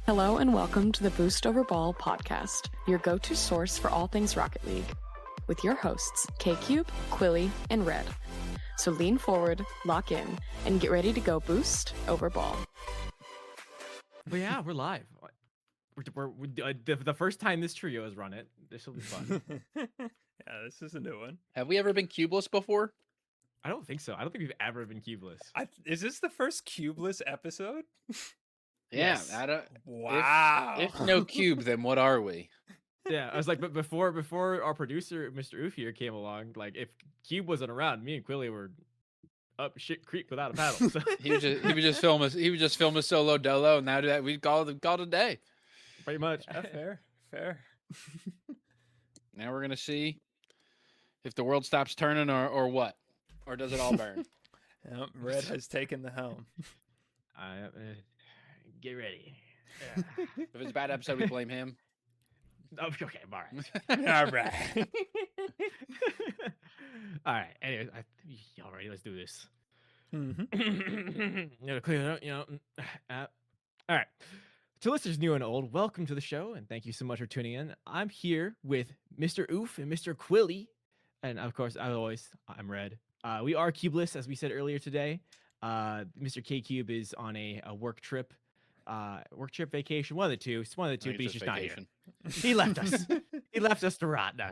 Hello and welcome to the Boost Over Ball podcast, your go-to source for all things Rocket League, with your hosts K-Cube, Quilly, and Red. So lean forward, lock in, and get ready to go Boost Over Ball. But yeah, we're live. We're the first time this trio has run it. This will be fun. Yeah, this is a new one. Have we ever been Kube-less before? I don't think so. I don't think we've ever been Kube-less. Is this the first Kube-less episode? Yeah. Yes. Wow. If no cube, then what are we? Yeah, I was like, but before our producer, Mr. Oof here, came along, like if Cube wasn't around, me and Quilly were up shit creek without a paddle. So. He would just film a solo dolo, and now that we call it a day. Pretty much. Yeah, fair. Now we're gonna see if the world stops turning or what, or does it all burn? Yep, Red has taken the helm. Get ready. If it's a bad episode, we blame him. Okay, all right. All right. All right. Anyways, y'all ready? Let's do this. Mm-hmm. Clear it out, all right. To listeners new and old, welcome to the show, and thank you so much for tuning in. I'm here with Mr. Oof and Mr. Quilly, and of course, as always, I'm Red. We are Kube-less, as we said earlier today. Mr. K-Cube is on a work trip vacation, one of the two. It's one of the two, but he's just vacation. not here. He left us. He left us to rot. No,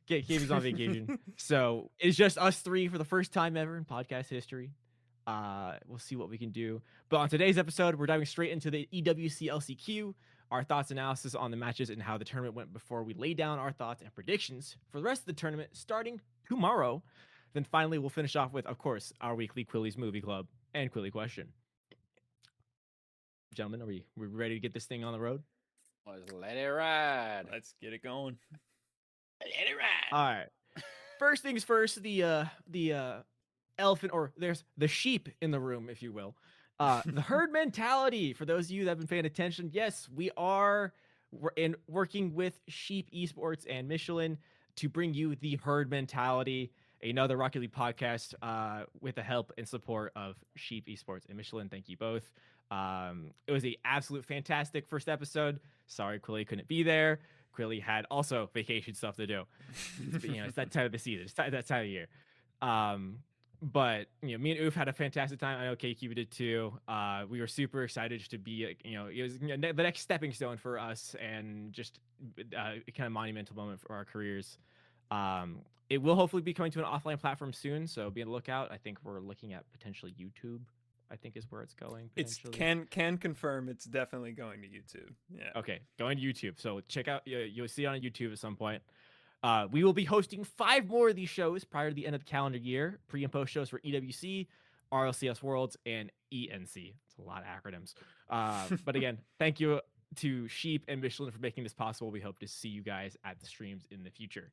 K-Cube is on vacation. So it's just us three for the first time ever in podcast history. We'll see what we can do. But on today's episode, we're diving straight into the EWC LCQ, our thoughts analysis on the matches and how the tournament went before we lay down our thoughts and predictions for the rest of the tournament starting tomorrow. Then finally, we'll finish off with, of course, our weekly Quilly's Movie Club and Quilly Question. Gentlemen, are we ready to get this thing on the road? Let's let it ride. Let's get it going. Let it ride. All right. First things first, the elephant, or there's the sheep in the room, if you will. The herd mentality. For those of you that have been paying attention, yes, we're working with Sheep Esports and Michelin to bring you the herd mentality, another Rocket League podcast with the help and support of Sheep Esports and Michelin. Thank you both. It was a absolute fantastic first episode. Sorry, Quilly couldn't be there. Quilly had also vacation stuff to do. It's that time of the season. It's that time of year. But me and Oof had a fantastic time. I know K-Cube did too. We were super excited to be, it was the next stepping stone for us, and just kind of monumental moment for our careers. It will hopefully be coming to an offline platform soon, so be on the lookout. I think we're looking at potentially YouTube. I think is where it's going. It's can confirm it's definitely going to YouTube. Yeah. Okay, going to YouTube. So check out. You'll see it on YouTube at some point. We will be hosting 5 more of these shows prior to the end of the calendar year. Pre and post shows for EWC, RLCS Worlds, and ENC. It's a lot of acronyms. But again, thank you to Sheep and Michelin for making this possible. We hope to see you guys at the streams in the future.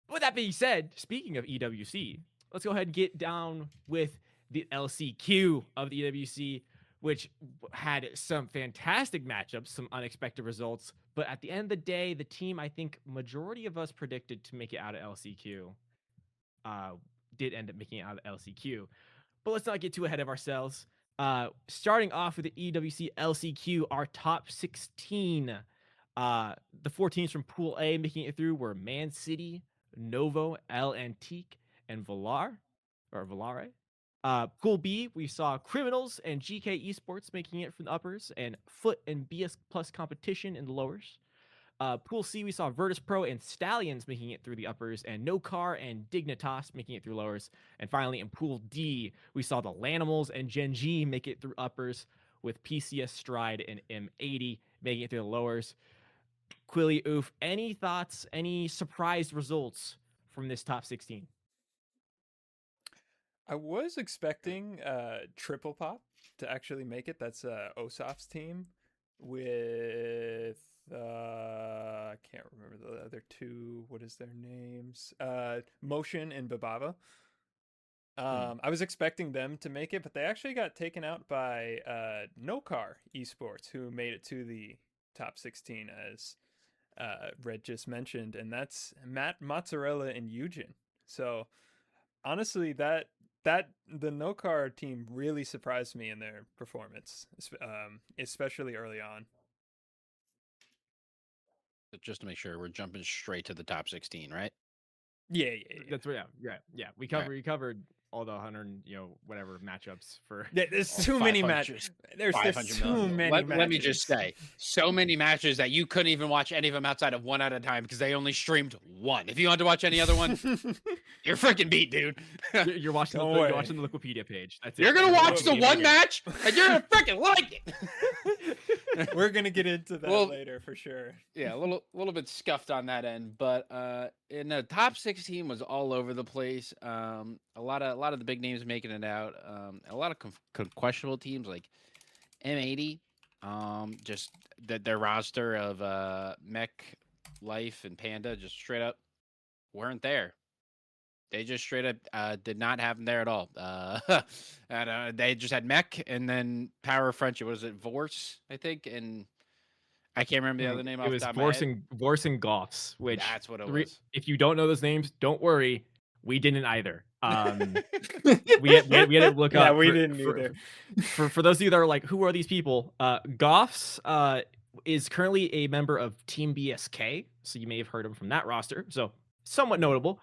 With that being said, speaking of EWC, let's go ahead and get down with the LCQ of the EWC, which had some fantastic matchups, some unexpected results. But at the end of the day, the team I think majority of us predicted to make it out of LCQ did end up making it out of LCQ. But let's not get too ahead of ourselves. Starting off with the EWC LCQ, our top 16. The 4 teams from Pool A making it through were Man City, Novo, El Antique, and Volare. Pool B, we saw Criminals and GK Esports making it from the uppers, and Foot and BS Plus Competition in the lowers. Pool C, we saw Virtus Pro and Stallions making it through the uppers, and No Car and Dignitas making it through lowers. And finally, in Pool D, we saw the Lanimals and Gen G make it through uppers, with PCS Stride and M80 making it through the lowers. Quilly, Oof, any thoughts, any surprise results from this top 16? I was expecting Triple Pop to actually make it. That's Osof's team with I can't remember the other two. What is their names? Motion and Babava. I was expecting them to make it, but they actually got taken out by No Car Esports, who made it to the top 16, as Red just mentioned, and that's Matt Mozzarella and Eugen. So honestly, that the No Car team really surprised me in their performance, especially early on. Just to make sure we're jumping straight to the top 16, right? Yeah. That's what. Yeah. We All right. covered all the 100, whatever matchups for. There's All too many 500 matches. There's 500 too million. many Let, matches. let me just say, so many matches that you couldn't even watch any of them outside of one at a time because they only streamed one. If you wanted to watch any other one, you're freaking beat, dude. You're watching. Don't You're worry. watching the Wikipedia page. That's it. You're gonna watch the Wikipedia one page. match and you're gonna freaking like it. We're gonna get into that Well, later for sure. Yeah, a little bit scuffed on that end, but in the top 16 was all over the place. A lot of the big names making it out. A lot of questionable teams like M80. Just their roster of Mech, Life, and Panda just straight up weren't there. They just straight up did not have them there at all. And they just had Mech and then Power Friendship. Was it Vorse, I think, and I can't remember the other name off It the was top of my head. Vorse and Goffs, which That's what it was. if you don't know those names, don't worry. We didn't either. We had to look up. Yeah, we didn't either. For those of you that are like, who are these people? Goffs is currently a member of Team BSK, so you may have heard him from that roster. So somewhat notable.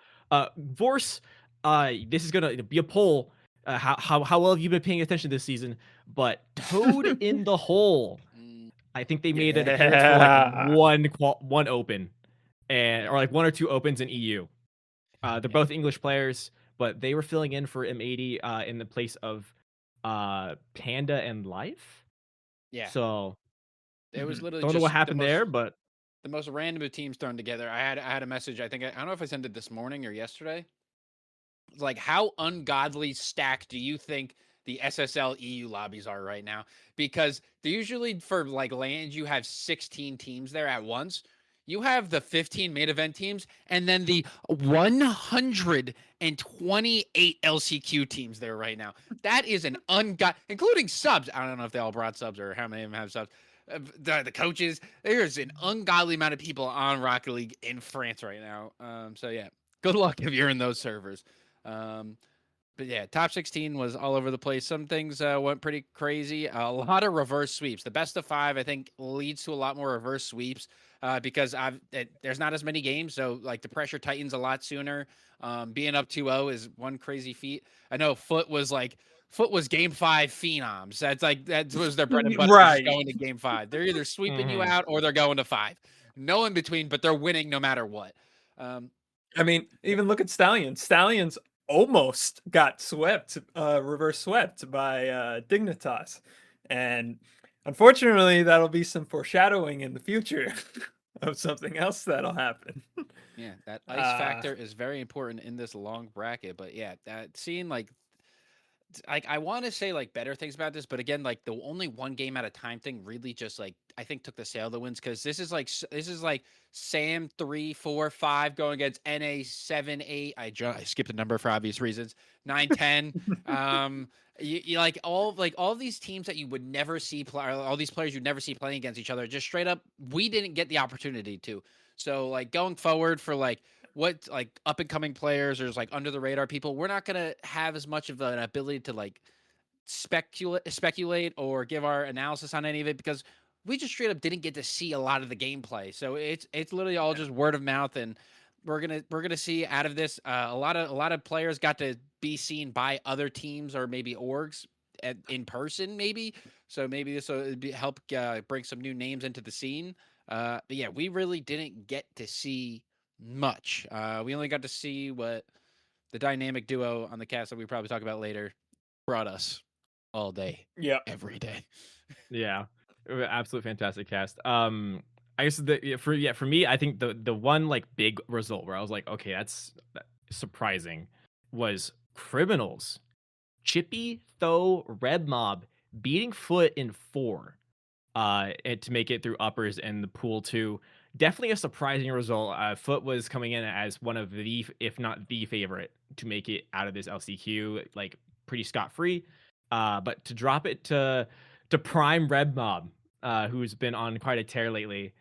Vorse, this is gonna be a poll. How well have you been paying attention this season? But Toad in the hole. I think they made an appearance for like one open, or like one or two opens in EU. They're both English players, but they were filling in for M80 in the place of Panda and Life. Yeah. So It was literally don't know what happened there, but the most random of teams thrown together. I had a message. I don't know if I sent it this morning or yesterday. It's like, how ungodly stacked do you think the SSL EU lobbies are right now? Because they usually for like LANs you have 16 teams there at once. You have the 15 main event teams and then the 128 LCQ teams there right now. That is an including subs. I don't know if they all brought subs or how many of them have subs. The coaches, there's an ungodly amount of people on Rocket League in France right now. So yeah, good luck if you're in those servers. But yeah, top 16 was all over the place. Some things went pretty crazy. A lot of reverse sweeps. The best of 5, I think, leads to a lot more reverse sweeps because there's not as many games. So like the pressure tightens a lot sooner. Being up 2-0 is one crazy feat. I know Foot was game 5 phenoms. That was their bread and butter. Right. Going to game 5. They're either sweeping you out or they're going to 5. No in between, but they're winning no matter what. I mean, even look at Stallions. Stallions almost got reverse swept by Dignitas. And unfortunately, that'll be some foreshadowing in the future of something else that'll happen. Yeah, that ice factor is very important in this long bracket. But yeah, that seeing like I want to say like better things about this, but again, like the only one game at a time thing really just like I think took the sail of the winds because this is like Sam 3, 4, 5 going against NA 7, 8. I skipped a number for obvious reasons. 9, 10. You like all these teams that you would never see play, all these players you'd never see playing against each other. Just straight up, we didn't get the opportunity to. So like going forward for like what like up and coming players or just like under the radar people, we're not gonna have as much of an ability to like speculate or give our analysis on any of it because we just straight up didn't get to see a lot of the gameplay. So it's literally all just word of mouth, and we're gonna see out of this a lot of players got to be seen by other teams or maybe orgs in person maybe. So maybe this will help bring some new names into the scene. But yeah, we really didn't get to see much. We only got to see what the dynamic duo on the cast that we probably talk about later brought us all day. Yeah. Every day. Yeah. Absolute fantastic cast. I guess for me, I think the one like big result where I was like, okay, that's surprising was Criminals. Chippy, Tho, Red Mob beating Foot in 4 and to make it through uppers and the pool 2. Definitely a surprising result. Foot was coming in as one of the, if not the favorite, to make it out of this LCQ, like pretty scot-free. But to drop it to prime Red Mob, who's been on quite a tear lately,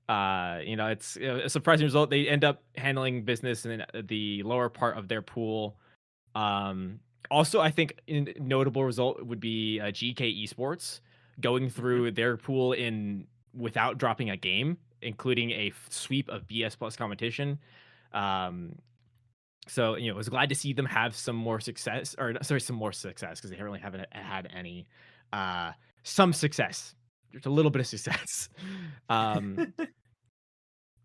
it's a surprising result. They end up handling business in the lower part of their pool. Also, I think a notable result would be GK Esports going through their pool without dropping a game including a sweep of BS Plus competition. So, I was glad to see them have some more success, or sorry, some more success, because they really haven't had any. Some success, just a little bit of success.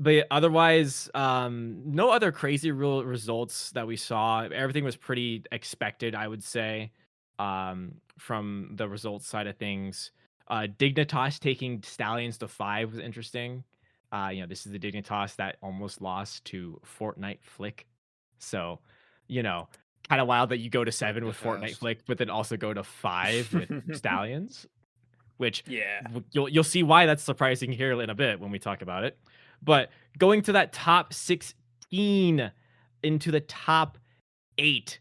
But otherwise, no other crazy real results that we saw. Everything was pretty expected, I would say, from the results side of things. Dignitas taking Stallions to 5 was interesting. This is the Dignitas that almost lost to Fortnite Flick. So, kind of wild that you go to 7 with Fortnite Flick, but then also go to 5 with Stallions, which you'll see why that's surprising here in a bit when we talk about it. But going to that top 16 into the top 8,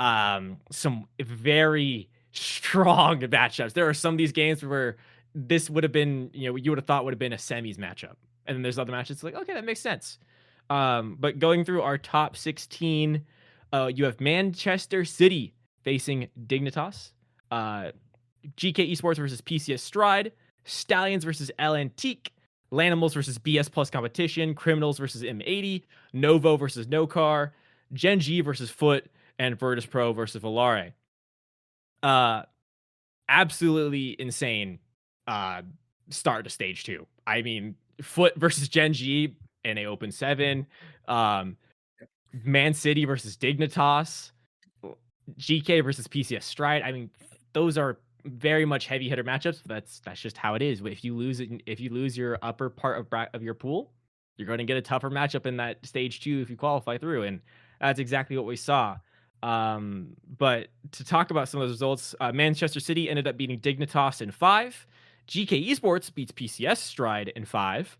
some very strong matchups. There are some of these games where this would have been, you would have thought would have been a semis matchup. And then there's other matches like, okay, that makes sense. But going through our top 16, you have Manchester City facing Dignitas, GK Esports versus PCS Stride, Stallions versus El Antique, Lanimals versus BS Plus Competition, Criminals versus M80, Novo versus Nocar, Gen G versus Foot, and Virtus Pro versus Volare. Absolutely insane start to stage 2. I mean, Foot versus Gen G in a open 7, Man City versus Dignitas, GK versus PCS Stride. I mean, those are very much heavy hitter matchups. But that's just how it is. If you lose your upper part of your pool, you're going to get a tougher matchup in that stage 2 if you qualify through, and that's exactly what we saw. But to talk about some of the results, Manchester City ended up beating Dignitas in 5. GK Esports beats PCS Stride in 5.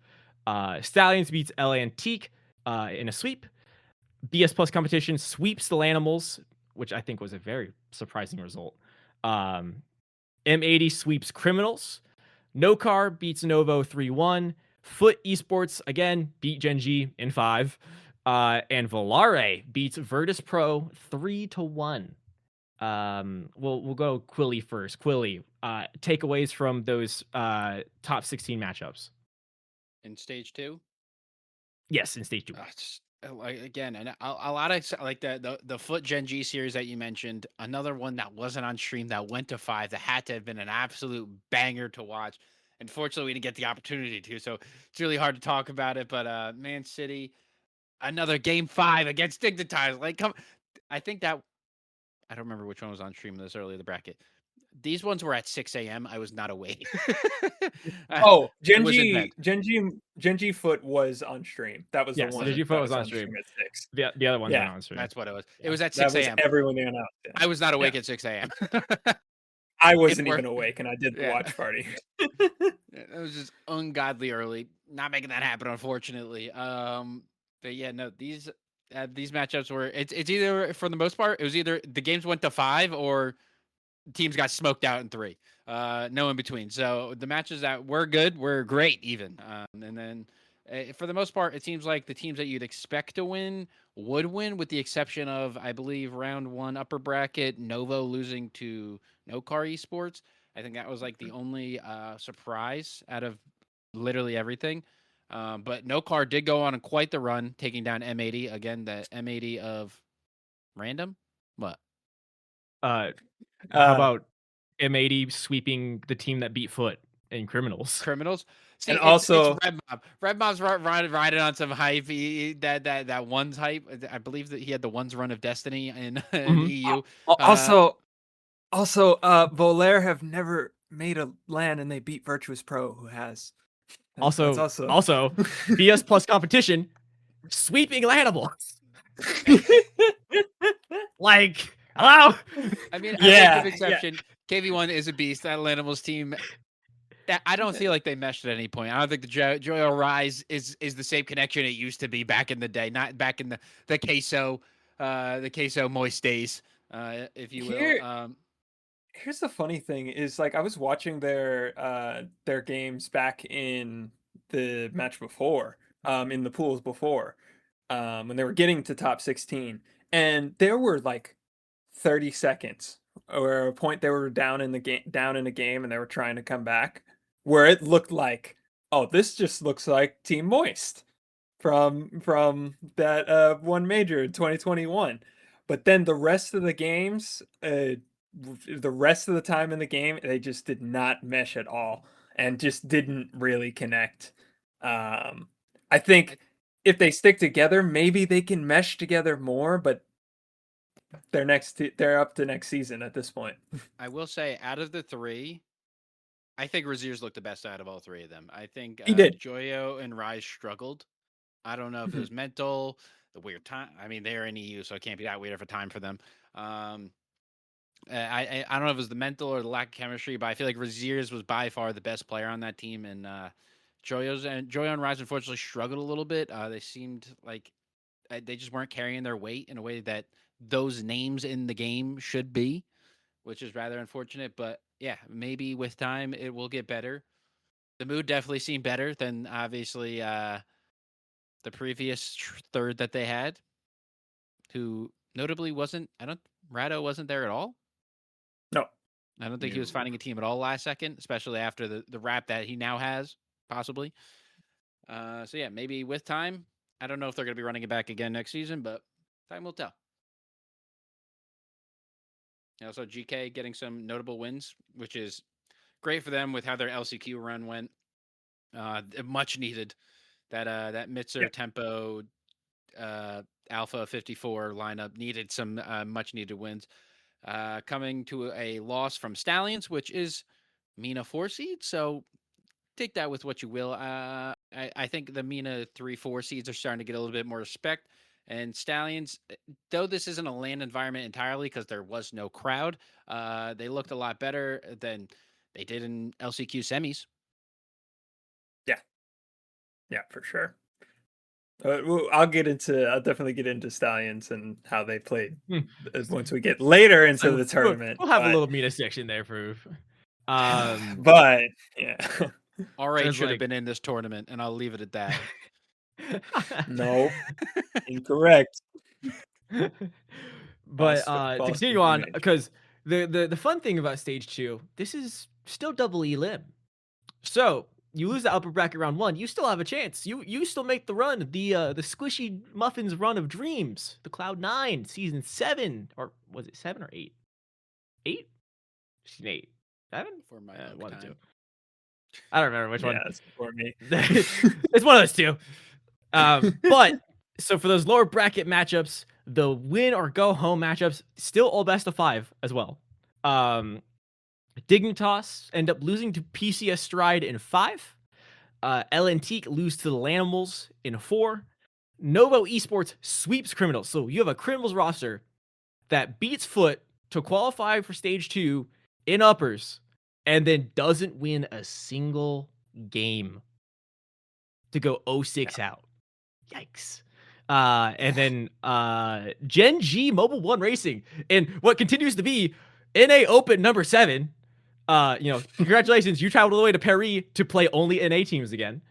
Stallions beats LA Antique in a sweep. BS Plus Competition sweeps the Lanimals, which I think was a very surprising result. M80 sweeps Criminals. Nocar beats Novo 3-1. Foot Esports, again, beat Gen G in 5. And Volare beats Virtus Pro 3-1. We'll go Quilly first. Quilly, takeaways from those top 16 matchups. In stage 2? Yes, in stage 2. Again, and a lot of like the Foot Gen G series that you mentioned, another one that wasn't on stream that went to 5 that had to have been an absolute banger to watch. Unfortunately, we didn't get the opportunity to, so it's really hard to talk about it. But Man City, another game 5 against Dignitas. Like, I think that I don't remember which one was on stream this early in the bracket. These ones were at 6 a.m. I was not awake. Gen G Foot was on stream. That was the one. Gen G Foot was on stream at 6. The other ones were on stream. That's what it was. It was at 6 a.m. Everyone they announced. Yeah. I was not awake at 6 a.m. I wasn't even awake, and I did the watch party. It was just ungodly early. Not making that happen, unfortunately. But yeah, no, these matchups were. It's either, for the most part, it was either the games went to 5 or teams got smoked out in 3. No in between. So the matches that were good were great, even. And then for the most part, it seems like the teams that you'd expect to win would win, with the exception of, I believe, round 1 upper bracket, Novo losing to Nocar Esports. I think that was like the only surprise out of literally everything. But Nocar did go on quite the run, taking down M80. Again, the M80 of random. What? How about M80 sweeping the team that beat Foot in Criminals? See, and it's also Red Mob. Red Mob's riding on some hype. That one's hype. I believe that he had the one's run of Destiny in EU. Also, Volare have never made a LAN and they beat Virtus Pro, who has. Also, BS Plus Competition sweeping Lanimals. Like, hello. I mean, I make an exception. KV1 is a beast. That Lanimals team, I don't feel like they meshed at any point. I don't think the Joyo Rise is the same connection it used to be back in the day, not back in the queso moist days, if you will. Here's the funny thing is, like, I was watching their games back in the match before, in the pools before, when they were getting to top 16, and there were like 30 seconds or a point they were down in a game and they were trying to come back, where it looked like oh, this just looks like Team Moist from that one major in 2021. But then the rest of the games, the rest of the time in the game, they just did not mesh at all and just didn't really connect. I think if they stick together, maybe they can mesh together more, but they're up to next season at this point. I will say, out of the three, I think Razier's looked the best out of all three of them. I think He did. Joyo and Rise struggled. I don't know if it was mental, the weird time. I mean, they're in EU, so it can't be that weird of a time for them. I don't know if it was the mental or the lack of chemistry, but I feel like Razier's was by far the best player on that team, and Joyo and Rise unfortunately struggled a little bit. They seemed like they just weren't carrying their weight in a way that those names in the game should be, which is rather unfortunate. But yeah, maybe with time it will get better. The mood definitely seemed better than obviously the previous third that they had, who notably wasn't. Rado wasn't there at all. No. I don't think he was finding a team at all last second, especially after the wrap that he now has, possibly. So yeah, maybe with time. I don't know if they're going to be running it back again next season, but time will tell. And also, GK getting some notable wins, which is great for them with how their LCQ run went. Much needed. That Mitzer Tempo Alpha 54 lineup needed some much needed wins. Coming to a loss from Stallions, which is Mina 4 seed. So take that with what you will. I think the Mina 3-4 seeds are starting to get a little bit more respect. And Stallions, though this isn't a LAN environment entirely because there was no crowd, they looked a lot better than they did in LCQ semis. Yeah, for sure. I'll definitely get into Stallions and how they played once we get later into the tournament. We'll have a little Mina section there, Proof. But yeah, RH should have been in this tournament, and I'll leave it at that. No, incorrect. But to continue on, because the fun thing about stage 2, this is still double elim. So you lose the upper bracket round 1, you still have a chance. You still make the run, the Squishy Muffins run of dreams, the Cloud9 season 7, or was it 7 or 8? 8? Season 8, 7? For my 1 or time. 2. I don't remember which one. Yeah, it's for me. It's one of those two. But so for those lower bracket matchups, the win or go home matchups, still all best of 5 as well. Dignitas end up losing to PCS Stride in 5. LNT lose to the Lanimals in 4. Novo Esports sweeps Criminals. So you have a Criminals roster that beats Foot to qualify for stage 2 in uppers and then doesn't win a single game to go 0-6 out. Yikes. And then Gen G Mobile 1 Racing in what continues to be NA Open number 7. Congratulations, you traveled all the way to Paris to play only NA teams again.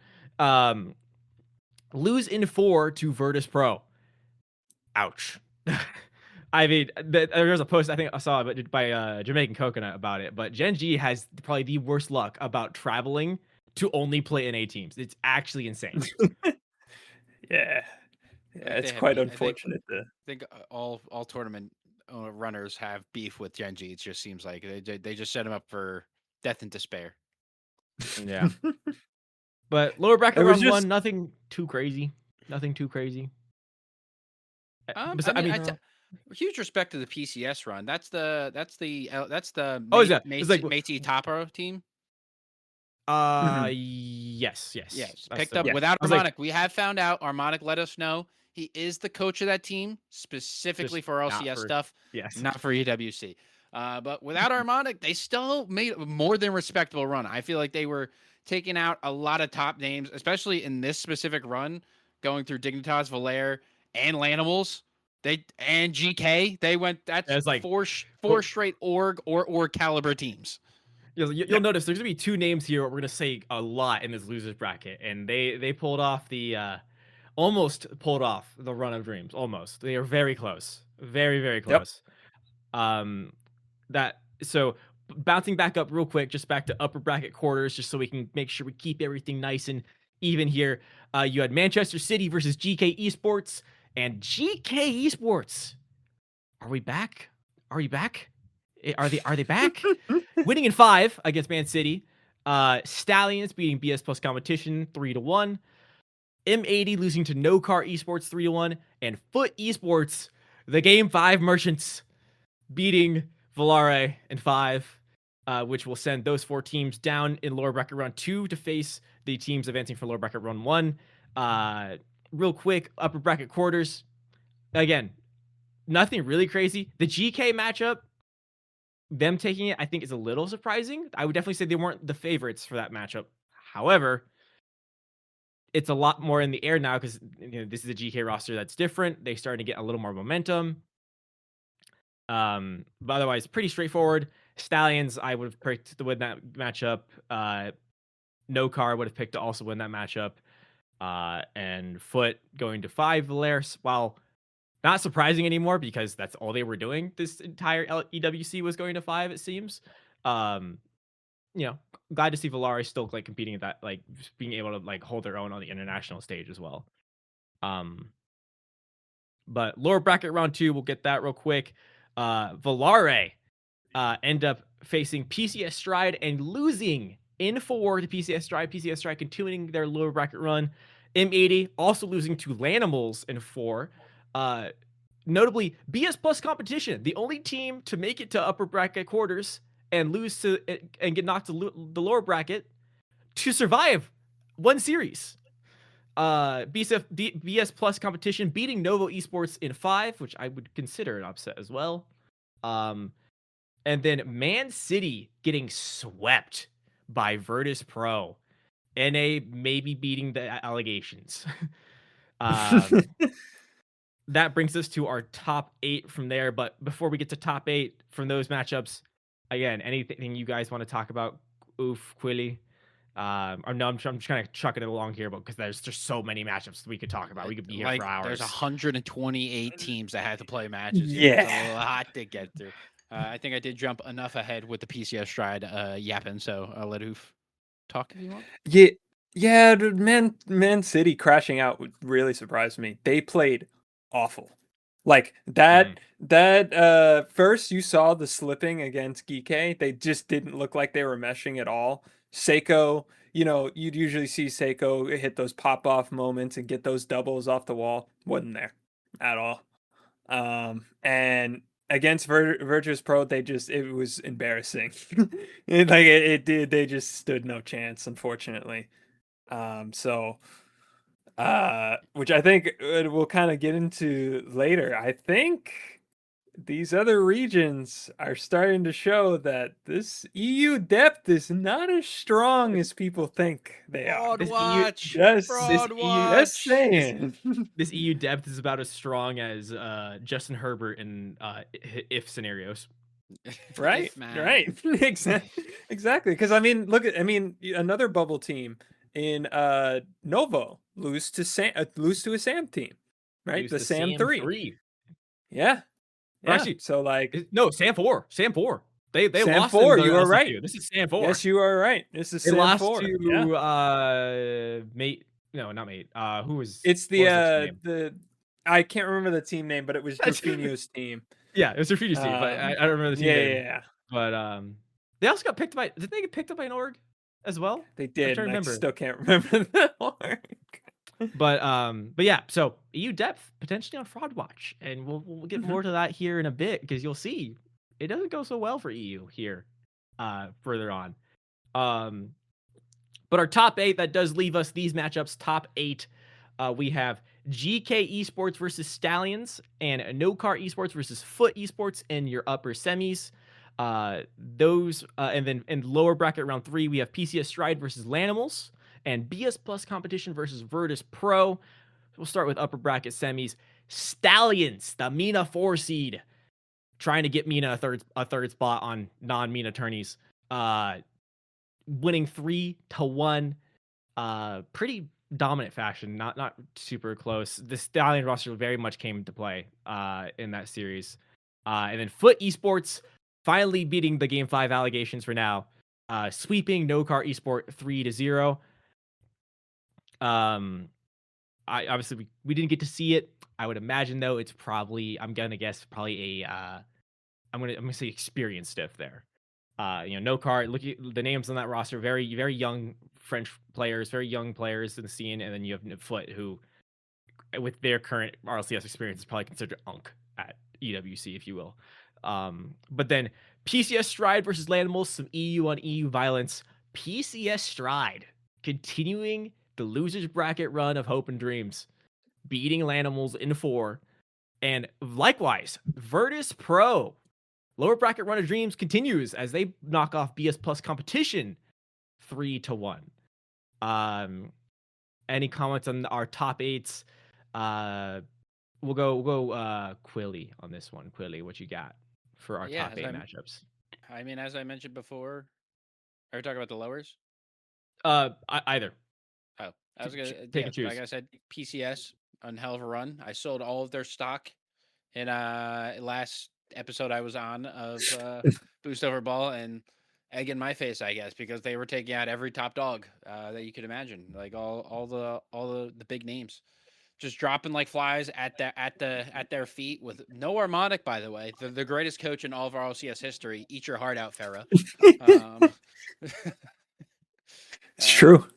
Lose in 4 to Virtus Pro. Ouch. I mean, there was a post I think I saw by Jamaican Coconut about it, but Gen G has probably the worst luck about traveling to only play NA teams. It's actually insane. Yeah, it's quite unfortunate. I think all tournament runners have beef with Gen G. It just seems like they just set him up for death and despair. Yeah. But lower bracket round 1, nothing too crazy. Huge respect to the PCS run. That's the Meiji Taparo team. Yes. Picked up without Armonic. We have found out Armonic let us know he is the coach of that team specifically for LCS stuff. Yes, not for EWC. But without Armonic, they still made a more than respectable run. I feel like they were taking out a lot of top names, especially in this specific run, going through Dignitas, Valair, and Lanimals. And GK. They went. That's like four straight org or caliber teams. You'll notice there's gonna be 2 names here we're gonna say a lot in this losers bracket, and they pulled off almost pulled off the run of dreams. Almost, they are very close, very close. So bouncing back up real quick, just back to upper bracket quarters, just so we can make sure we keep everything nice and even here. You had Manchester City versus GK Esports, and GK Esports. Are we back? Are we back? Are they back? Winning in 5 against Man City. Stallions beating BS Plus Competition 3-1. M80 losing to No Car Esports 3-1. And Foot Esports, the Game 5 Merchants, beating Volare in 5, which will send those 4 teams down in lower bracket round 2 to face the teams advancing for lower bracket round 1. Real quick, upper bracket quarters. Again, nothing really crazy. The GK matchup, them taking it, I think, is a little surprising. I would definitely say they weren't the favorites for that matchup. However, it's a lot more in the air now because this is a GK roster that's different. They started to get a little more momentum. But otherwise, pretty straightforward. Stallions, I would have picked to win that matchup. No Car would have picked to also win that matchup. And Foot going to 5 Valaris, while not surprising anymore because that's all they were doing. This entire EWC was going to 5, it seems. Glad to see Valaris still competing at that, being able to hold their own on the international stage as well. But lower bracket round 2, we'll get that real quick. Volare end up facing PCS Stride and losing in 4 to PCS Stride. PCS Stride continuing their lower bracket run. M80 also losing to Lanimals in 4. Notably, BS Plus Competition, the only team to make it to upper bracket quarters and lose to and get knocked to the lower bracket to survive one series. BS Plus Competition beating Novo Esports in 5, which I would consider an upset as well. And then Man City getting swept by Virtus Pro. NA maybe beating the allegations. That brings us to our top 8 from there. But before we get to top 8 from those matchups, again, anything you guys want to talk about? Oof, Quilly. Or no, I'm just kind of chucking it along here, but because there's just so many matchups we could talk about. We could be here for hours. There's 128 teams that have to play matches. Yeah. It's a lot to get through. I think I did jump enough ahead with the PCS Stride yapping, so I'll let Oof talk if you want. Yeah, dude, Man City crashing out really surprised me. They played awful. Like that first you saw the slipping against Geeke, they just didn't look like they were meshing at all. Seiko, you'd usually see Seiko hit those pop-off moments and get those doubles off the wall. Wasn't there at all. And against Virtus Pro, it was embarrassing. They just stood no chance, unfortunately. Which I think we'll kind of get into later. I think these other regions are starting to show that this EU depth is not as strong as people think they are. Just saying. This EU depth is about as strong as Justin Herbert in if scenarios. Right. Exactly. Because another bubble team in Novo lose to a SAM team, right? Lose the to SAM 3. Yeah. Actually, so no, SAM 4. SAM 4. They SAM lost 4. in You are right. This is SAM 4. Yes, you are right. This is they SAM lost 4. To Mate. No, not Mate. Who was? It's the I can't remember the team name, but it was Rufinho's team. Yeah, it was Rufinho's team, but I don't remember the team name. Yeah. But they also got picked by. Did they get picked up by an org as well? They did. I still can't remember the org. But yeah, so EU depth potentially on Fraud Watch, and we'll get more to that here in a bit because you'll see it doesn't go so well for EU here further on. But our top 8, that does leave us these matchups. Top 8, we have GK Esports versus Stallions and No Car Esports versus Foot Esports in your upper semis. Those and then in lower bracket round 3, we have PCS Stride versus Lanimals and BS Plus Competition versus Virtus Pro. We'll start with upper bracket semis. Stallions, the MENA 4 seed, trying to get MENA a third spot on non-MENA tourneys. Winning 3-1. Pretty dominant fashion, not super close. The Stallion roster very much came into play in that series. And then Foot Esports finally beating the Game 5 allegations for now, sweeping No Car Esport 3-0. I obviously we didn't get to see it. I would imagine though it's probably, I'm gonna guess probably a I'm gonna say experience diff there. No Car, look at the names on that roster, very very young French players, very young players in the scene, and then you have Foot, who with their current RLCS experience is probably considered Unk at EWC, if you will. But then PCS Stride versus Lanimals, some EU on EU violence. PCS Stride continuing the losers bracket run of Hope and Dreams, beating Lanimals in 4. And likewise, Virtus Pro, lower bracket run of Dreams continues as they knock off BS Plus competition 3-1. Any comments on our top 8s? We'll go Quilly on this one. Quilly, what you got for our top 8 matchups? I mean, as I mentioned before, are we talking about the lowers? Either. Oh, I was gonna take and choose. Like I said, PCS on hell of a run. I sold all of their stock in last episode I was on of Boost Over Ball, and egg in my face, I guess, because they were taking out every top dog that you could imagine, like all the big names, just dropping like flies at their feet with no harmonic. By the way, the greatest coach in all of our LCS history. Eat your heart out, Farah. It's true.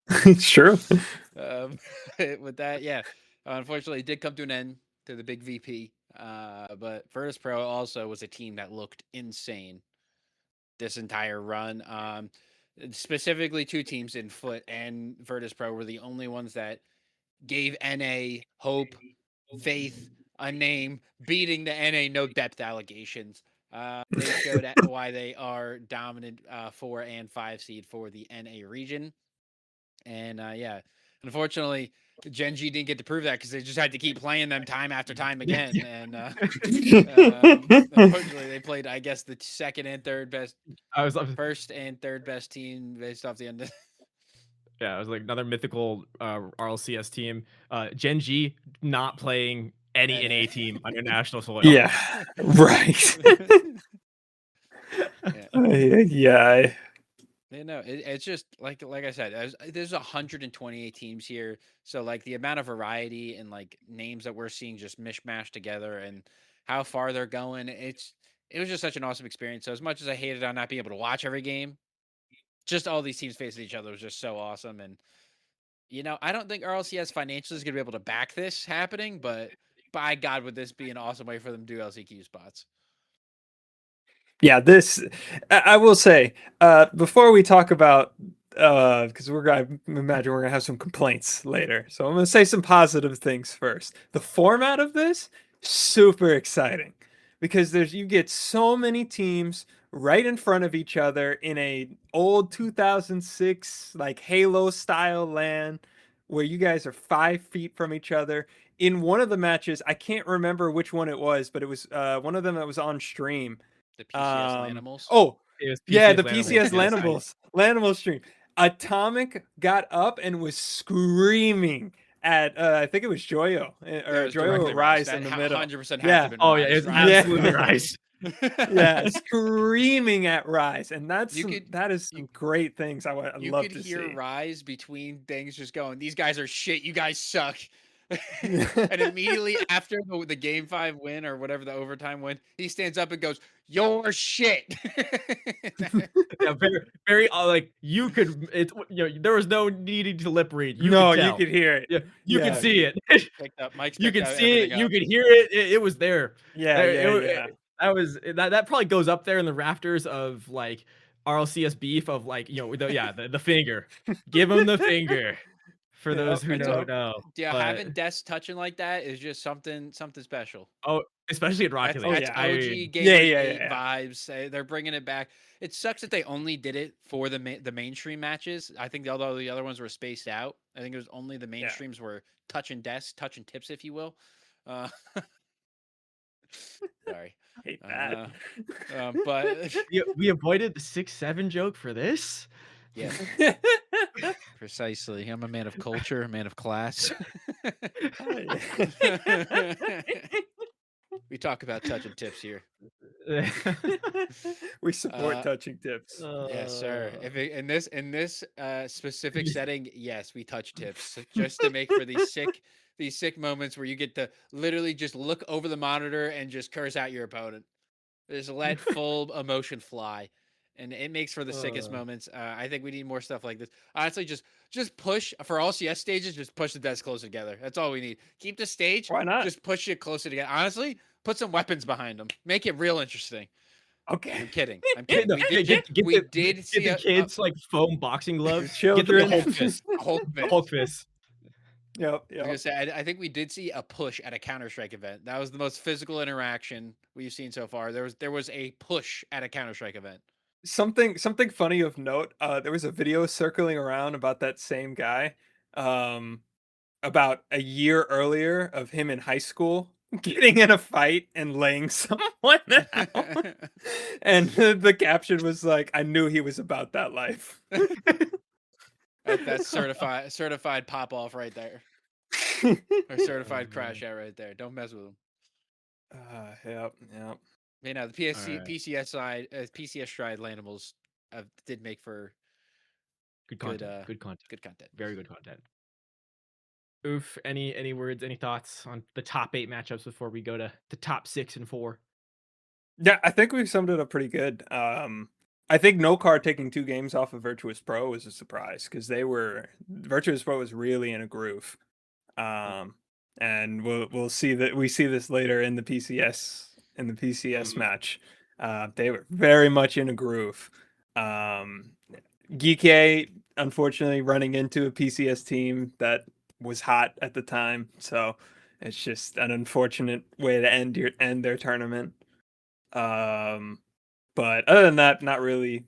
It's true. With that, yeah, unfortunately, it did come to an end to the big VP. But Virtus Pro also was a team that looked insane this entire run. Specifically, 2 teams in Foot and Virtus Pro were the only ones that gave NA hope, faith, a name, beating the NA no depth allegations. They showed why they are dominant 4 and 5 seed for the NA region. And yeah, unfortunately, Gen G didn't get to prove that because they just had to keep playing them time after time again. And unfortunately, they played, I guess, the second and third best, first and third best team based off the end. Yeah, it was like another mythical RLCS team. Gen G not playing any NA team on international soil. Yeah, right. Yeah. You know, it's just like I said, there's 128 teams here, so like the amount of variety and like names that we're seeing just mishmashed together and how far they're going, it was just such an awesome experience. So as much as I hated on not being able to watch every game, just all these teams facing each other was just so awesome. And I don't think RLCS financially is going to be able to back this happening, but by God, would this be an awesome way for them to do LCQ spots? Yeah, I will say, before we talk about, because I imagine we're gonna have some complaints later, so I'm gonna say some positive things first. The format of this, super exciting, because you get so many teams right in front of each other in a old 2006 like Halo style LAN, where you guys are 5 feet from each other. In one of the matches, I can't remember which one it was, but it was one of them that was on stream. The PCS Lanimals. Oh, yeah, the Lanimals. PCS Lanimals stream. Atomic got up and was screaming at I think it was Joyo or Joyo Rise in the middle. 100% Yeah. Oh yeah, it's absolutely Rise. Yeah, screaming at Rise, and that is some great things. I love to see. You could hear Rise between things, just going, "These guys are shit. You guys suck." And immediately after the game 5 win or whatever the overtime win, he stands up and goes, "You're shit." Yeah, very like you could. There was no needing to lip read. You could hear it. Yeah, you could see it. Mike's you could see it. You could hear it. It was there. Yeah. That probably goes up there in the rafters of like RLCS beef of like the finger. Give him the finger. For those who don't know. Yeah, having Des touching like that is just something special. Oh, especially at Rocket League. That's OG Gamer vibes. They're bringing it back. It sucks that they only did it for the mainstream matches. I think although the other ones were spaced out, I think it was only the mainstreams were touching tips, if you will. Sorry. Hate that. But we avoided the 6-7 joke for this. Yeah. Precisely. I'm a man of culture, a man of class. We talk about touching tips here. We support touching tips. Yes, sir. If it, in this specific setting, yes, we touch tips just to make for these sick moments where you get to literally just look over the monitor and just curse out your opponent. Just let full emotion fly, and it makes for the sickest moments. I think we need more stuff like this. Honestly, just push for all CS stages. Just push the desks closer together. That's all we need. Keep the stage. Why not? Just push it closer together. Honestly, put some weapons behind them. Make it real interesting. Okay. I'm kidding. I'm kidding. No, We did see the kids like foam boxing gloves. Get them Children. the Hulk fist. Hulk The fist. Hulk fist. Yep. I was gonna say, I think we did see a push at a Counter-Strike event. That was the most physical interaction we've seen so far. There was a push at a Counter-Strike event. Something funny of note. There was a video circling around about that same guy, about a year earlier of him in high school getting in a fight and laying someone out. And the caption was like, "I knew he was about that life." That's certified pop off right there, or certified crash out right there. Don't mess with him. Yep. You know, the PSC, Alright. PCS side, PCS stride Lanimals did make for Good content. Good, Good content. good content. Very good content. Oof. Any words? Any thoughts on the top 8 matchups before we go to the top 6 and 4? Yeah, I think we've summed it up pretty good. I think No Card taking 2 games off of Virtuous Pro was a surprise because Virtuous Pro was really in a groove. And we'll see that we see this later in the PCS match. They were very much in a groove. GK unfortunately running into a PCS team that was hot at the time, so it's just an unfortunate way to end their tournament. But other than that, not really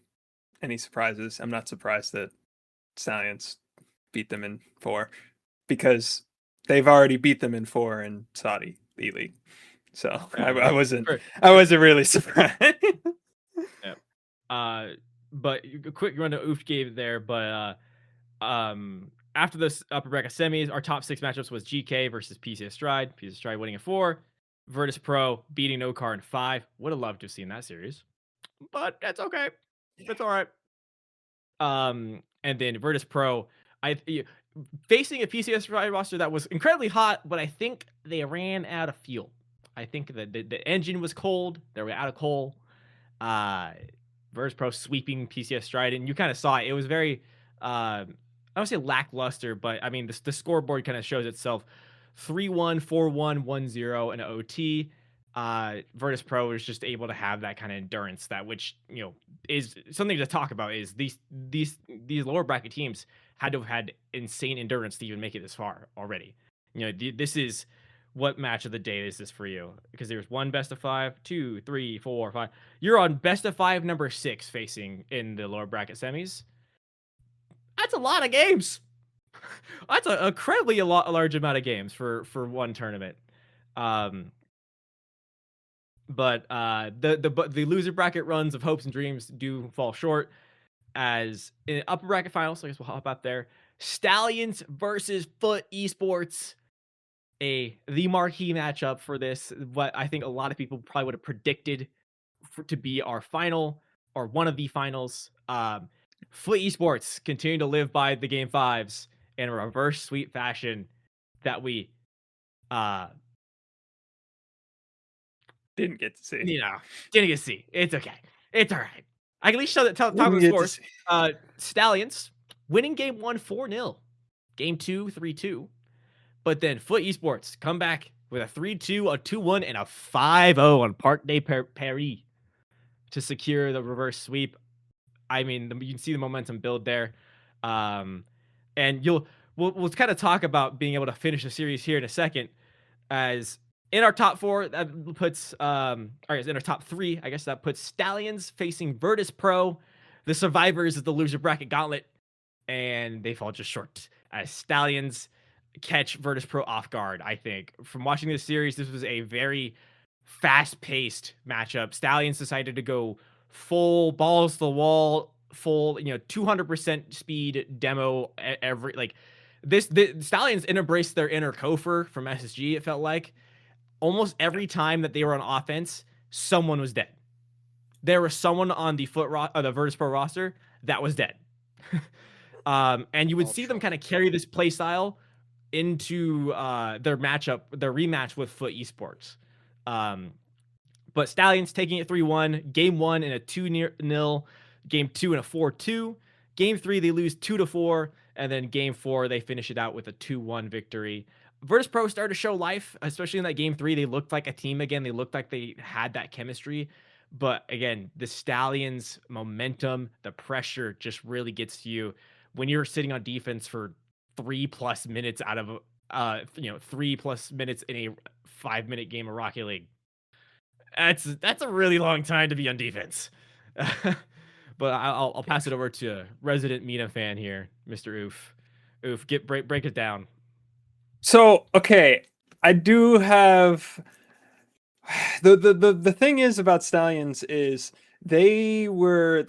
any surprises. I'm not surprised that Stallions beat them in 4 because they've already beat them in 4 in Saudi E-League. So I wasn't really surprised. But a quick run to Oof gave there, but after this upper bracket semis, our top 6 matchups was GK versus PCS Stride. PCS Stride winning in 4. Virtus Pro beating No Car in 5. Would have loved to have seen that series, but that's okay. That's all right. And then Virtus Pro, facing a PCS Stride roster that was incredibly hot, but I think they ran out of fuel. I think that the engine was cold. They were out of coal. Virtus Pro sweeping PCS Stride, and you kind of saw it. It was very, I don't say lackluster, but I mean, the scoreboard kind of shows itself 3-1, 4-1, 1-0, and OT. Virtus Pro was just able to have that kind of endurance, which is something to talk about. Is these lower bracket teams had to have had insane endurance to even make it this far already. This is what match of the day is this for you? Because there's 1 best of 5, 2, 3, 4, 5. You're on best of 5 number 6 facing in the lower bracket semis. That's a lot of games. That's an incredibly large amount of games for one tournament. But the loser bracket runs of Hopes and Dreams do fall short. As in upper bracket finals, so I guess we'll hop up there. Stallions versus Foot Esports. The marquee matchup for this, what I think a lot of people probably would have predicted to be our final or one of the finals. Foot Esports continue to live by the game 5s in a reverse sweep fashion that we didn't get to see. Didn't get to see. It's okay. It's all right. I can at least tell the scores. Stallions winning game 1 4-0, game 2 3-2. But then Foot Esports come back with a 3-2, a 2-1, and a 5-0 on Parc des Paris to secure the reverse sweep. I mean, you can see the momentum build there. And we'll kind of talk about being able to finish the series here in a second. As in our top 4, that puts in our top 3, I guess that puts Stallions facing Virtus Pro, the survivors of the loser bracket gauntlet, and they fall just short as Stallions catch Virtus Pro off guard. I think from watching this series, this was a very fast-paced matchup. Stallions decided to go full balls to the wall, full 200% speed demo the Stallions embraced their inner Kofor from SSG. It felt like almost every time that they were on offense, someone was dead. there was someone on the the Virtus Pro roster that was dead. And you would All see them Truck. kind of carry this play style into their rematch with Foot Esports. But Stallions taking it 3-1, game 1 in a 2-0, game 2 in a 4-2. Game 3, they lose 2-4, and then game 4, they finish it out with a 2-1 victory. Virtus Pro started to show life, especially in that game 3. They looked like a team again. They looked like they had that chemistry. But again, the Stallions' momentum, the pressure just really gets to you when you're sitting on defense for 3+ minutes out of 3+ minutes in a 5-minute game of Rocket League. That's a really long time to be on defense. But I'll pass it over to resident Mina fan here, Mr. Oof. Oof, break it down. So, okay, I do have the thing is about Stallions is they're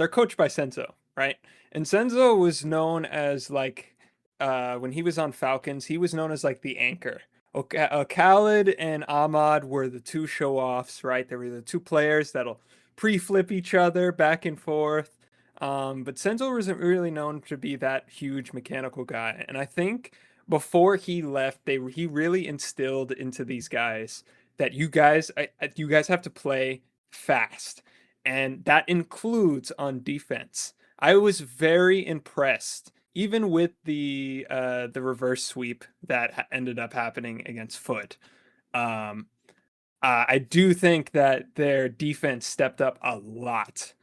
coached by Senzo, right? And Senzo was known as like when he was on Falcons, he was known as like the anchor. Okay, Khaled and Ahmad were the two show-offs, right? They were the two players that'll pre-flip each other back and forth. But Senzo wasn't really known to be that huge mechanical guy. And I think before he left, he really instilled into these guys that you guys have to play fast. And that includes on defense. I was very impressed, even with the reverse sweep that ended up happening against Foot. I do think that their defense stepped up a lot,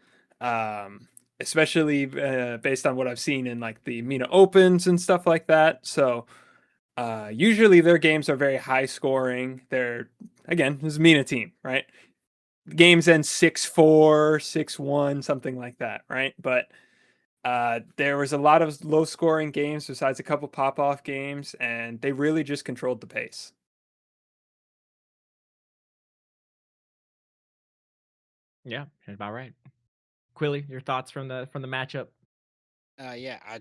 especially based on what I've seen in like the Mina Opens and stuff like that. So usually their games are very high scoring. They're, again, this is a Mina team, right? Games end 6-4, 6-1, something like that, right? But there was a lot of low scoring games besides a couple pop off games, and they really just controlled the pace. Yeah, about right. Quilly, your thoughts from the matchup?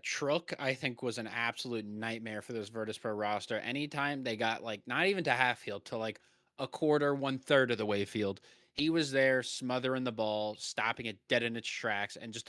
Truck, I think, was an absolute nightmare for this Virtus Pro roster. Anytime they got like not even to half field, to like a quarter, 1/3 of the way field, he was there smothering the ball, stopping it dead in its tracks, and just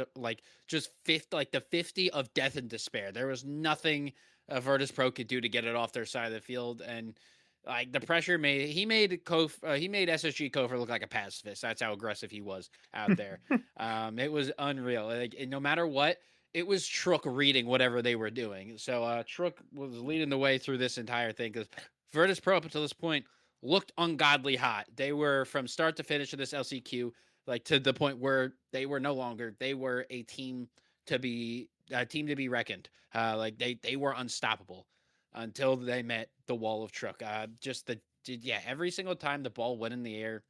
the 50 of death and despair. There was nothing a Virtus Pro could do to get it off their side of the field, and like the pressure made SSG Kofor look like a pacifist. That's how aggressive he was out there. It was unreal. Like no matter what, it was Truck reading whatever they were doing. So Truck was leading the way through this entire thing because Virtus Pro up until this point looked ungodly hot. They were from start to finish of this LCQ, like to the point where they were they were a team to be reckoned. Like they were unstoppable until they met the wall of Truck. Every single time the ball went in the air,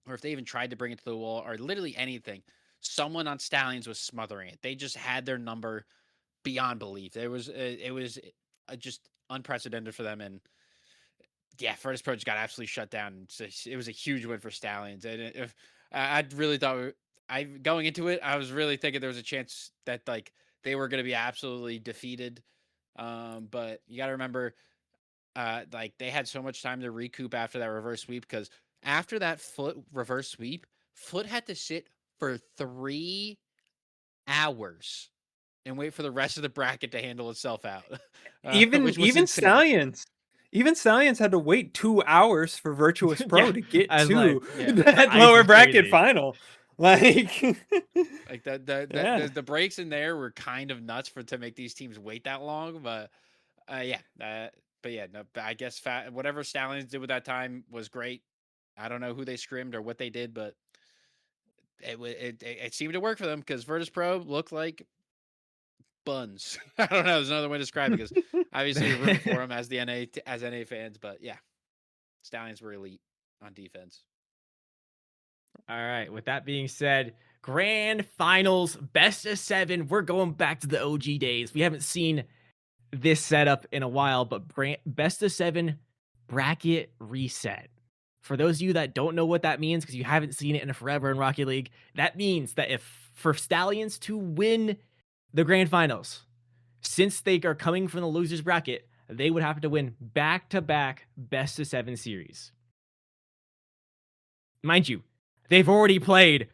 or if they even tried to bring it to the wall, or literally anything, someone on Stallions was smothering it. They just had their number beyond belief. It was just unprecedented for them, and yeah, Virtus Pro just got absolutely shut down. So it was a huge win for Stallions, and if I really thought going into it, I was really thinking there was a chance that like they were going to be absolutely defeated. But you got to remember, like they had so much time to recoup after that reverse sweep, because after that Foot reverse sweep, Foot had to sit for 3 hours and wait for the rest of the bracket to handle itself out. Even Stallions. Even Stallions had to wait 2 hours for Virtus Pro to get to that lower bracket final. Like, like the breaks in there were kind of nuts to make these teams wait that long. But I guess whatever Stallions did with that time was great. I don't know who they scrimmed or what they did, but it seemed to work for them because Virtus Pro looked like buns. I don't know. There's another way to describe it, because obviously you're rooting for them as NA fans, but yeah, Stallions were elite on defense. All right. With that being said, grand finals, best of 7. We're going back to the OG days. We haven't seen this setup in a while, but best of 7 bracket reset. For those of you that don't know what that means, because you haven't seen it in forever in Rocket League, that means that for Stallions to win the grand finals, since they are coming from the losers bracket, they would have to win back-to-back best of 7 series. Mind you, they've already played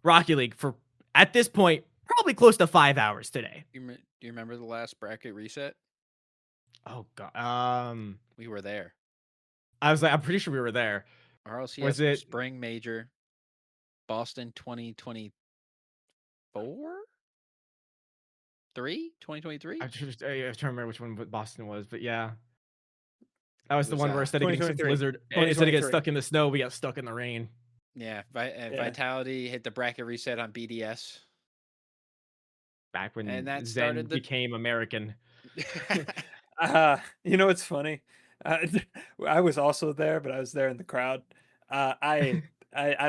Rocket League for, at this point, probably close to 5 hours today. Do you remember the last bracket reset? Oh god. We were there. I'm pretty sure we were there. RLCS Was it Spring Major, Boston 2024? 2023? I'm trying to remember which one Boston was, but yeah. That was the Was, one where instead of getting some 2023. blizzard, instead of getting 2023. stuck in the snow, we got stuck in the rain. Yeah, Vitality hit the bracket reset on BDS. Back when And that Zen started the- became American. You know what's funny? I was also there, but I was there in the crowd. I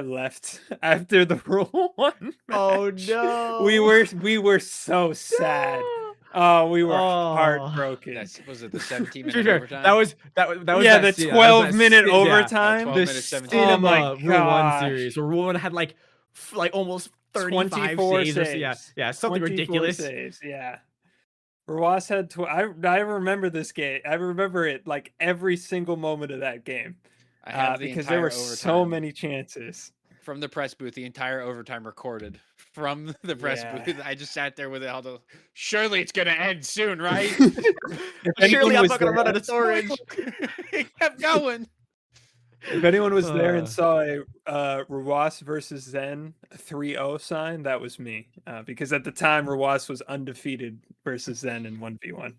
left after the Rule 1 Oh match. no. We were so sad. Oh, we were heartbroken. Was it the 17-minute Sure. overtime? That was yeah, that the scene- 12-minute yeah. overtime. 12 The minutes, 17 scene, Oh I'm like, Rule 1 gosh. series where Rule 1 had like almost 35 24 saves. Yeah, something 24 ridiculous. Saves, yeah. Rawas had I remember this game. I remember it like every single moment of that game. I have the because there entire were so overtime many chances. from the press booth, the entire overtime recorded from the press Yeah. booth. I just sat there with it all the, surely it's gonna end soon, right? If Surely anyone I'm was not gonna run there- out of storage. It kept going. If anyone was there and Uh. saw a Rawas versus Zen 3-0 sign, that was me. Because at the time, Rawas was undefeated versus Zen in 1v1.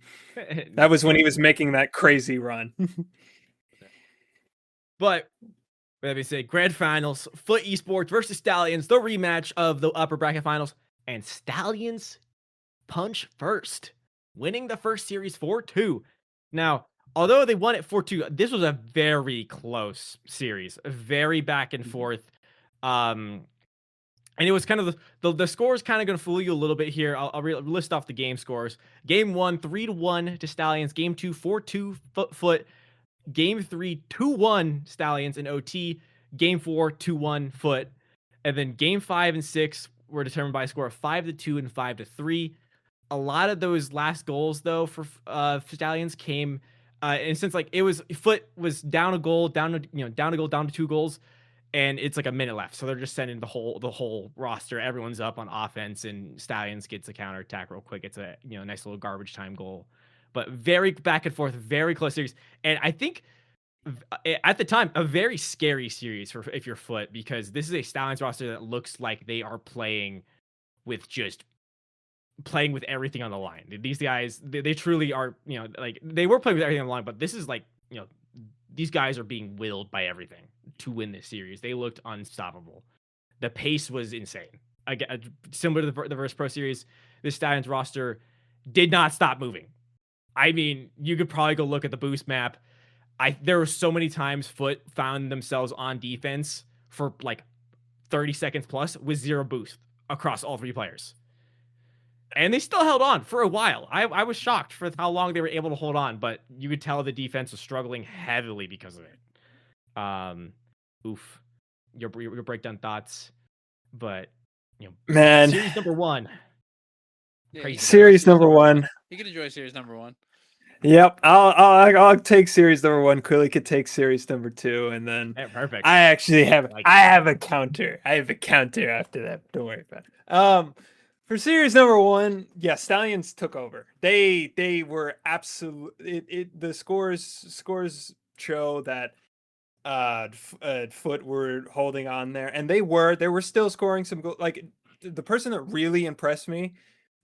That was when he was making that crazy run. But let me say, grand finals, Foot Esports versus Stallions, the rematch of the upper bracket finals, and Stallions punch first, winning the first series 4-2. Now, although they won it 4-2, this was a very close series, very back and forth. And it was kind of the score is kind of going to fool you a little bit here. I'll list off the game scores. Game 1, 3-1 to Stallions. Game 2, 4-2 Foot. Game 3, 2-1 Stallions in OT. Game 4, 2-1 Foot. And then game 5 and 6 were determined by a score of 5-2 and 5-3. A lot of those last goals, though, for Stallions came, and since like it was Foot was down a goal, down to 2 goals, and it's like a minute left, so they're just sending the whole roster. Everyone's up on offense, and Stallions gets a counterattack real quick. It's a nice little garbage time goal, but very back and forth, very close series, and I think at the time a very scary series for if you're Foot, because this is a Stallions roster that looks like they are playing with everything on the line. These guys, they truly are, like they were playing with everything on the line, but this is like, these guys are being willed by everything to win this series. They looked unstoppable. The pace was insane. Again, similar to the Verse Pro series, this Stallions roster did not stop moving. I mean, you could probably go look at the boost map. There were so many times Foot found themselves on defense for like 30 seconds plus with 0 boost across all 3 players. And they still held on for a while. I was shocked for how long they were able to hold on, but you could tell the defense was struggling heavily because of it. Oof. Your breakdown thoughts, but Man, series number 1. Yeah, Crazy. you can series enjoy number 1. You can enjoy series number 1. Yep, I'll take series number 1. Quilly could take series number 2, and then Yeah, perfect. I actually have Like- I have a counter. I have a counter after that. Don't worry about it. For series number 1, yeah, Stallions took over. They were absolute. The scores show that Foot were holding on there, and they were still scoring some goals. Like the person that really impressed me,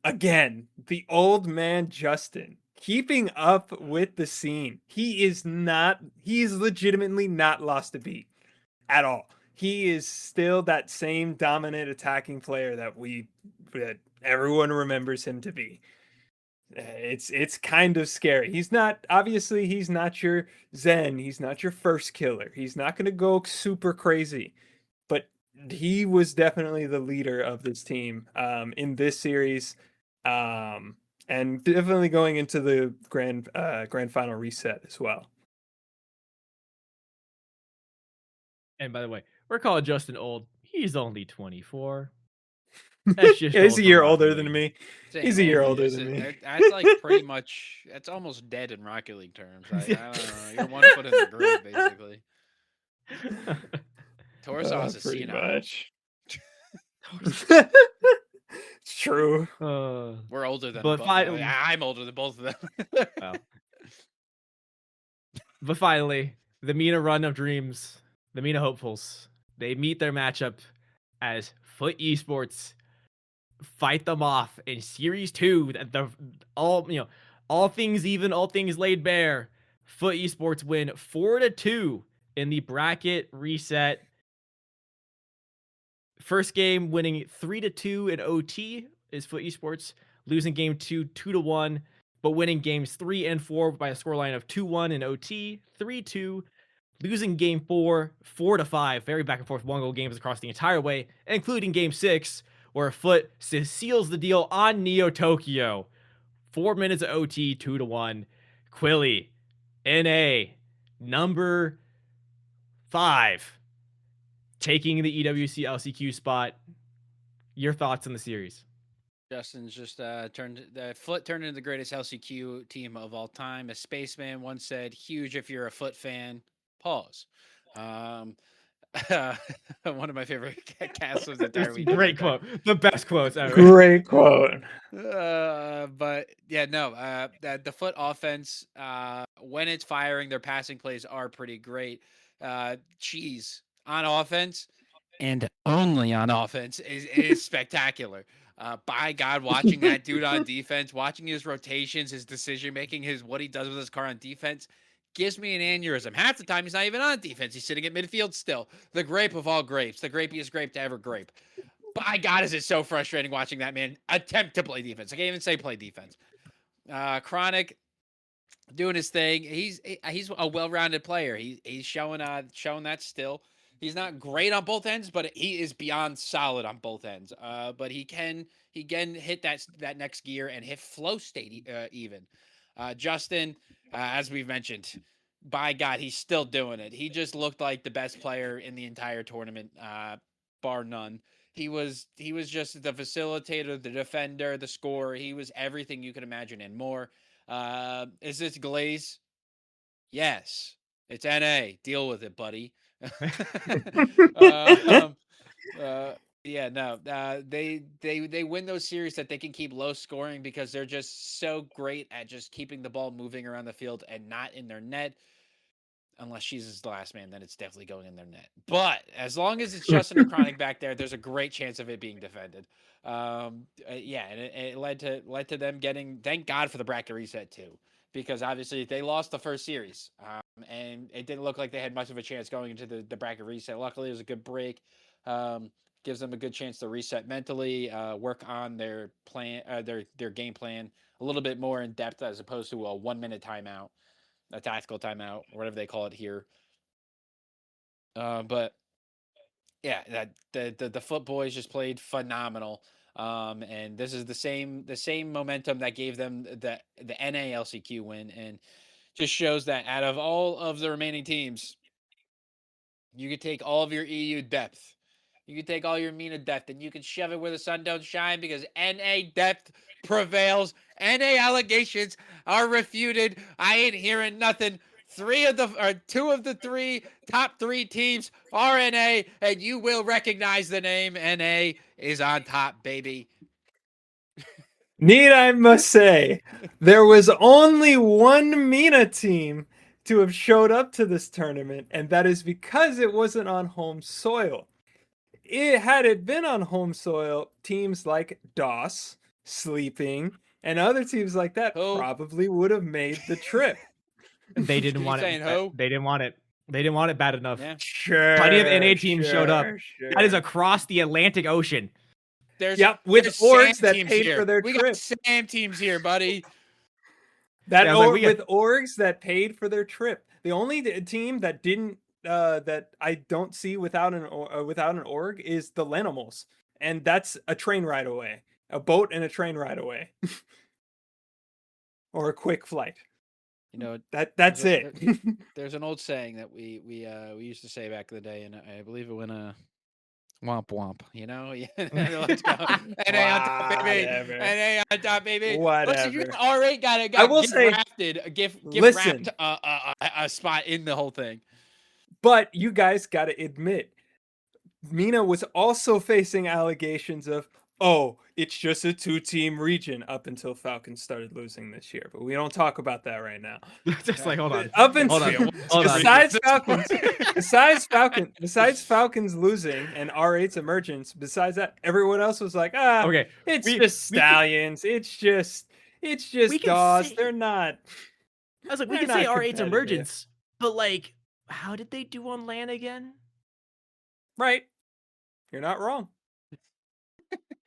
again, the old man Justin, keeping up with the scene. He's legitimately not lost a beat at all. He is still that same dominant attacking player that everyone remembers him to be. It's kind of scary. He's not your Zen. He's not your first killer. He's not going to go super crazy, but he was definitely the leader of this team in this series, and definitely going into the grand final reset as well. And by the way, we're calling Justin old. He's only 24. That's just Yeah, he's old a for year Rocket older League. than me. Same, He's a year man. older It's- than me. That's like pretty much, that's almost dead in Rocket League terms. I don't know. You're 1 foot in the grave, basically. Torsau's a Pretty senile. much. It's true. We're older than But I'm older than both of them. well. But finally, the MENA run of dreams, the MENA hopefuls, they meet their matchup as Foot Esports fight them off in Series 2. All things even, all things laid bare. Foot Esports win 4-2 in the bracket reset. First game winning 3-2 in OT is Foot Esports, losing game 2 2-1, but winning games 3 and 4 by a scoreline of 2-1 in OT, 3-2, losing game 4 4-5, very back and forth one goal games across the entire way, including game 6 where Foot seals the deal on Neo Tokyo. 4 minutes of OT, 2-1. Quilly, NA, number 5, taking the EWC LCQ spot. Your thoughts on the series? Justin's just Foot turned into the greatest LCQ team of all time. A spaceman once said, "Huge if you're a Foot fan." Pause. One of my favorite casts of the entire week. Great quote. The best quotes ever. Great quote. But yeah, no. The Foot offense, when it's firing, their passing plays are pretty great. Cheese on offense, and only on offense, is spectacular. By God, watching that dude on defense, watching his rotations, his decision making, what he does with his car on defense, gives me an aneurysm. Half the time, he's not even on defense. He's sitting at midfield still. The grape of all grapes. The grapiest grape to ever grape. By God, is it so frustrating watching that man attempt to play defense. I can't even say play defense. Chronic doing his thing. He's a well-rounded player. He's showing that still. He's not great on both ends, but he is beyond solid on both ends. But he can hit that next gear and hit flow state even. Justin, as we've mentioned, by God, he's still doing it. He just looked like the best player in the entire tournament, bar none. He was just the facilitator, the defender, the scorer. He was everything you could imagine and more. Is this Glaze? Yes. It's NA. Deal with it, buddy. Yeah, no. They win those series that they can keep low scoring because they're just so great at just keeping the ball moving around the field and not in their net. Unless she's the last man, then it's definitely going in their net. But as long as it's Justin and Chronic back there, there's a great chance of it being defended. Yeah, and it led to them getting. Thank God for the bracket reset too, because obviously they lost the first series, and it didn't look like they had much of a chance going into the bracket reset. Luckily, it was a good break. Gives them a good chance to reset mentally, work on their plan, their game plan a little bit more in depth as opposed to a 1-minute timeout. A tactical timeout, or whatever they call it here. But yeah, the Foot Boys just played phenomenal. And this is the same momentum that gave them the NA LCQ win, and just shows that out of all of the remaining teams, you could take all of your EU depth. You can take all your MENA depth and you can shove it where the sun don't shine, because NA depth prevails. NA allegations are refuted. I ain't hearing nothing. 2 of the 3 top 3 teams are NA, and you will recognize the name. NA is on top, baby. Need I must say, there was only one MENA team to have showed up to this tournament, and that is because it wasn't on home soil. Had it been on home soil, teams like DOS, Sleeping, and other teams like that probably would have made the trip. They didn't want it. They didn't want it. They didn't want it bad enough. Yeah. Sure. Plenty of NA teams showed up. Sure. That is across the Atlantic Ocean. With orgs that paid for their trip. We got SAM teams here, buddy. With orgs that paid for their trip. The only team that didn't that I don't see without an org is the Lenimals, and that's a train ride away, a boat and a train ride away, or a quick flight. You know, that's it. There's an old saying that we used to say back in the day, and I believe it went womp womp. You know, let's go. NA on top, baby. NA on top, baby. Whatever. Listen, you already got I will say, wrapped a spot in the whole thing. But you guys got to admit, Mina was also facing allegations of, oh, it's just a 2-team region up until Falcons started losing this year. But we don't talk about that right now. Just like, hold on. Up Hold until on. Hold on. besides Falcons losing and R8's emergence, besides that, everyone else was like, Okay. it's just Stallions. It's just we can Gauze. say- They're not. I was like, we They're can say not R8's competitive. emergence, but like, how did they do on LAN again? Right. You're not wrong.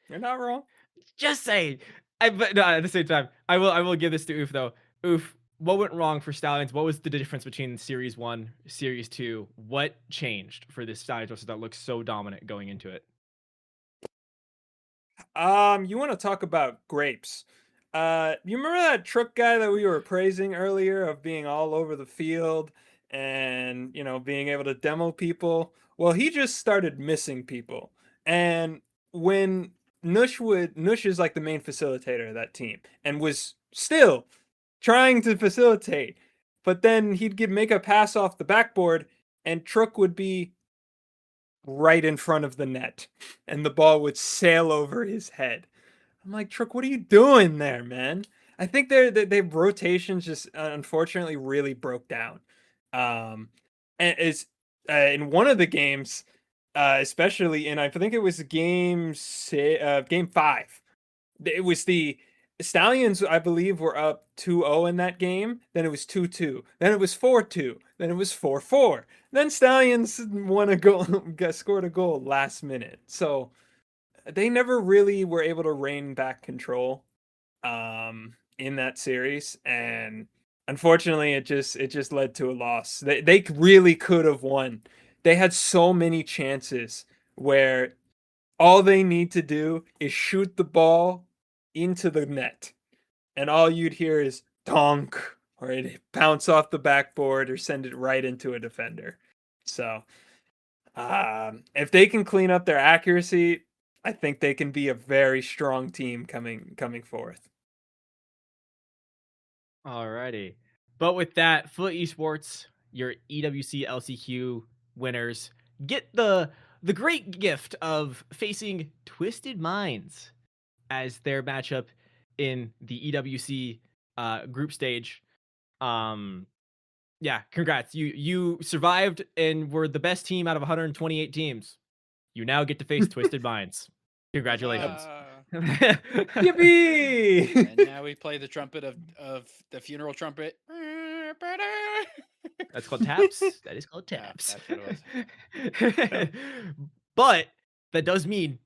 You're not wrong. Just saying. But no, at the same time, I will give this to Oof though. Oof, what went wrong for Stallions? What was the difference between Series 1, Series 2? What changed for this Stallions roster that looks so dominant going into it? You want to talk about grapes? You remember that truck guy that we were praising earlier of being all over the field and being able to demo people? Well, he just started missing people, and when Nush is like the main facilitator of that team, and was still trying to facilitate, but then he'd make a pass off the backboard, and Truck would be right in front of the net, and the ball would sail over his head. I'm like, Truck, what are you doing there, man? I think their rotations just unfortunately really broke down. And it's in one of the games, especially in, I think it was game 5. It was the Stallions, I believe, were up 2-0 in that game. Then it was 2-2. Then it was 4-2. Then it was 4-4. Then Stallions won a goal, scored a goal last minute. So they never really were able to rein back control in that series, and unfortunately it just led to a loss. They really could have won. They had so many chances where all they need to do is shoot the ball into the net, and all you'd hear is donk, or it bounce off the backboard or send it right into a defender. So if they can clean up their accuracy, I think they can be a very strong team coming forth. Alrighty. But with that, Foot Esports, your EWC LCQ winners, get the great gift of facing Twisted Minds as their matchup in the EWC group stage. Yeah, congrats. You survived and were the best team out of 128 teams. You now get to face Twisted Minds. Congratulations. Yippee! And now we play the trumpet of the funeral trumpet. That's called taps. That is called Yeah, taps. that's what it But that does mean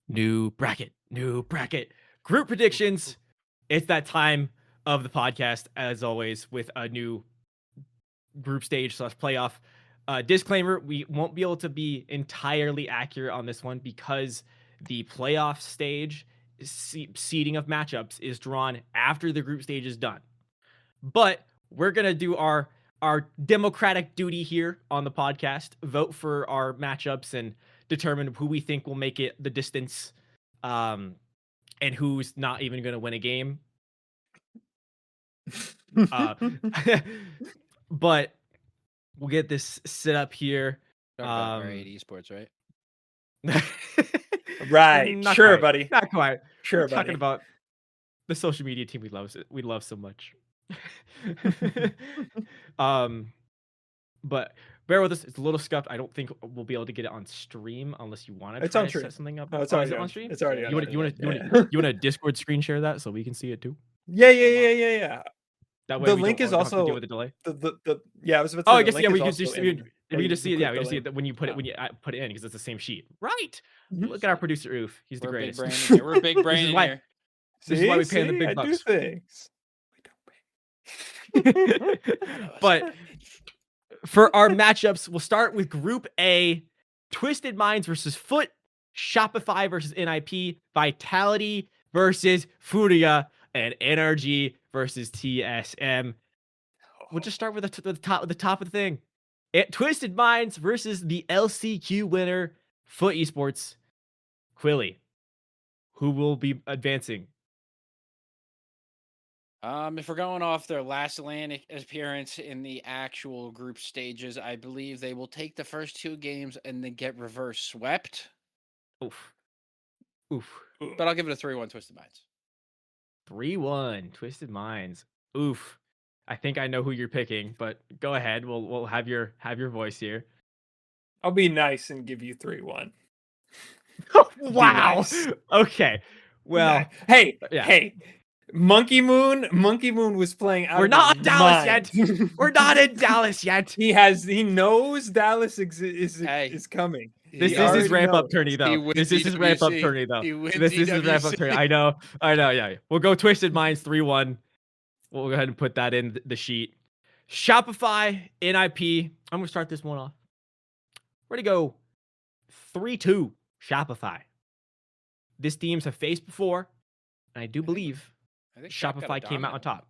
new bracket. Group predictions. It's that time of the podcast, as always, with a new group stage / playoff. Disclaimer, we won't be able to be entirely accurate on this one because the playoff stage seeding of matchups is drawn after the group stage is done. But we're going to do our democratic duty here on the podcast, vote for our matchups and determine who we think will make it the distance, and who's not even going to win a game. But we'll get this set up here. R8 Esports, right? Right. Not Sure, quite. buddy. Not quite. Sure, We're buddy. talking about the social media team we love so much. But bear with us. It's a little scuffed. I don't think we'll be able to get it on stream unless you want to It's try on to stream. set something up. No, it's Oh, already is it on- on stream? it's already You on want stream. you want to Discord screen share that so we can see it too? Yeah. That way The we link don't, is don't have to also deal with the delay. The yeah, I was about to Oh, say I the guess link yeah. is We can also just in- we and can just see it. click Yeah, we the just see link. it when you put it Yeah. when you put it in because it's the same sheet, right? Mhm. Look at our producer Oof. He's the We're big greatest. brain in here. We're big brain is in why- here. This is why we pay him the See? big I do bucks. things. But for our matchups, we'll start with Group A: Twisted Minds versus Foot, Shopify versus NIP, Vitality versus Furia, and NRG versus TSM. We'll just start with the top of the thing. Twisted Minds versus the LCQ winner, Foot Esports. Quilly, who will be advancing? If we're going off their last land appearance in the actual group stages, I believe they will take the first 2 games and then get reverse swept. Oof. Oof. But I'll give it a 3-1 Twisted Minds. 3-1 Twisted Minds. Oof. I think I know who you're picking, but go ahead. We'll have your voice here. I'll be nice and give you 3-1. Wow. Nice. Okay. Well, hey, yeah. hey. Monkey Moon was playing out We're of not his Dallas mind. yet. We're not in Dallas yet. He knows Dallas is coming. This He is his already ramp up knows. tourney He though. wins This is his ramp up EWC. tourney though. He wins This is his ramp up EWC. tourney. I know. Yeah. We'll go Twisted Minds 3-1. We'll go ahead and put that in the sheet. Shopify, NIP. I'm gonna start this one off. We're gonna go 3-2 Shopify. This teams have faced before, and I do believe I think Shop got a Shopify came out on dominant top.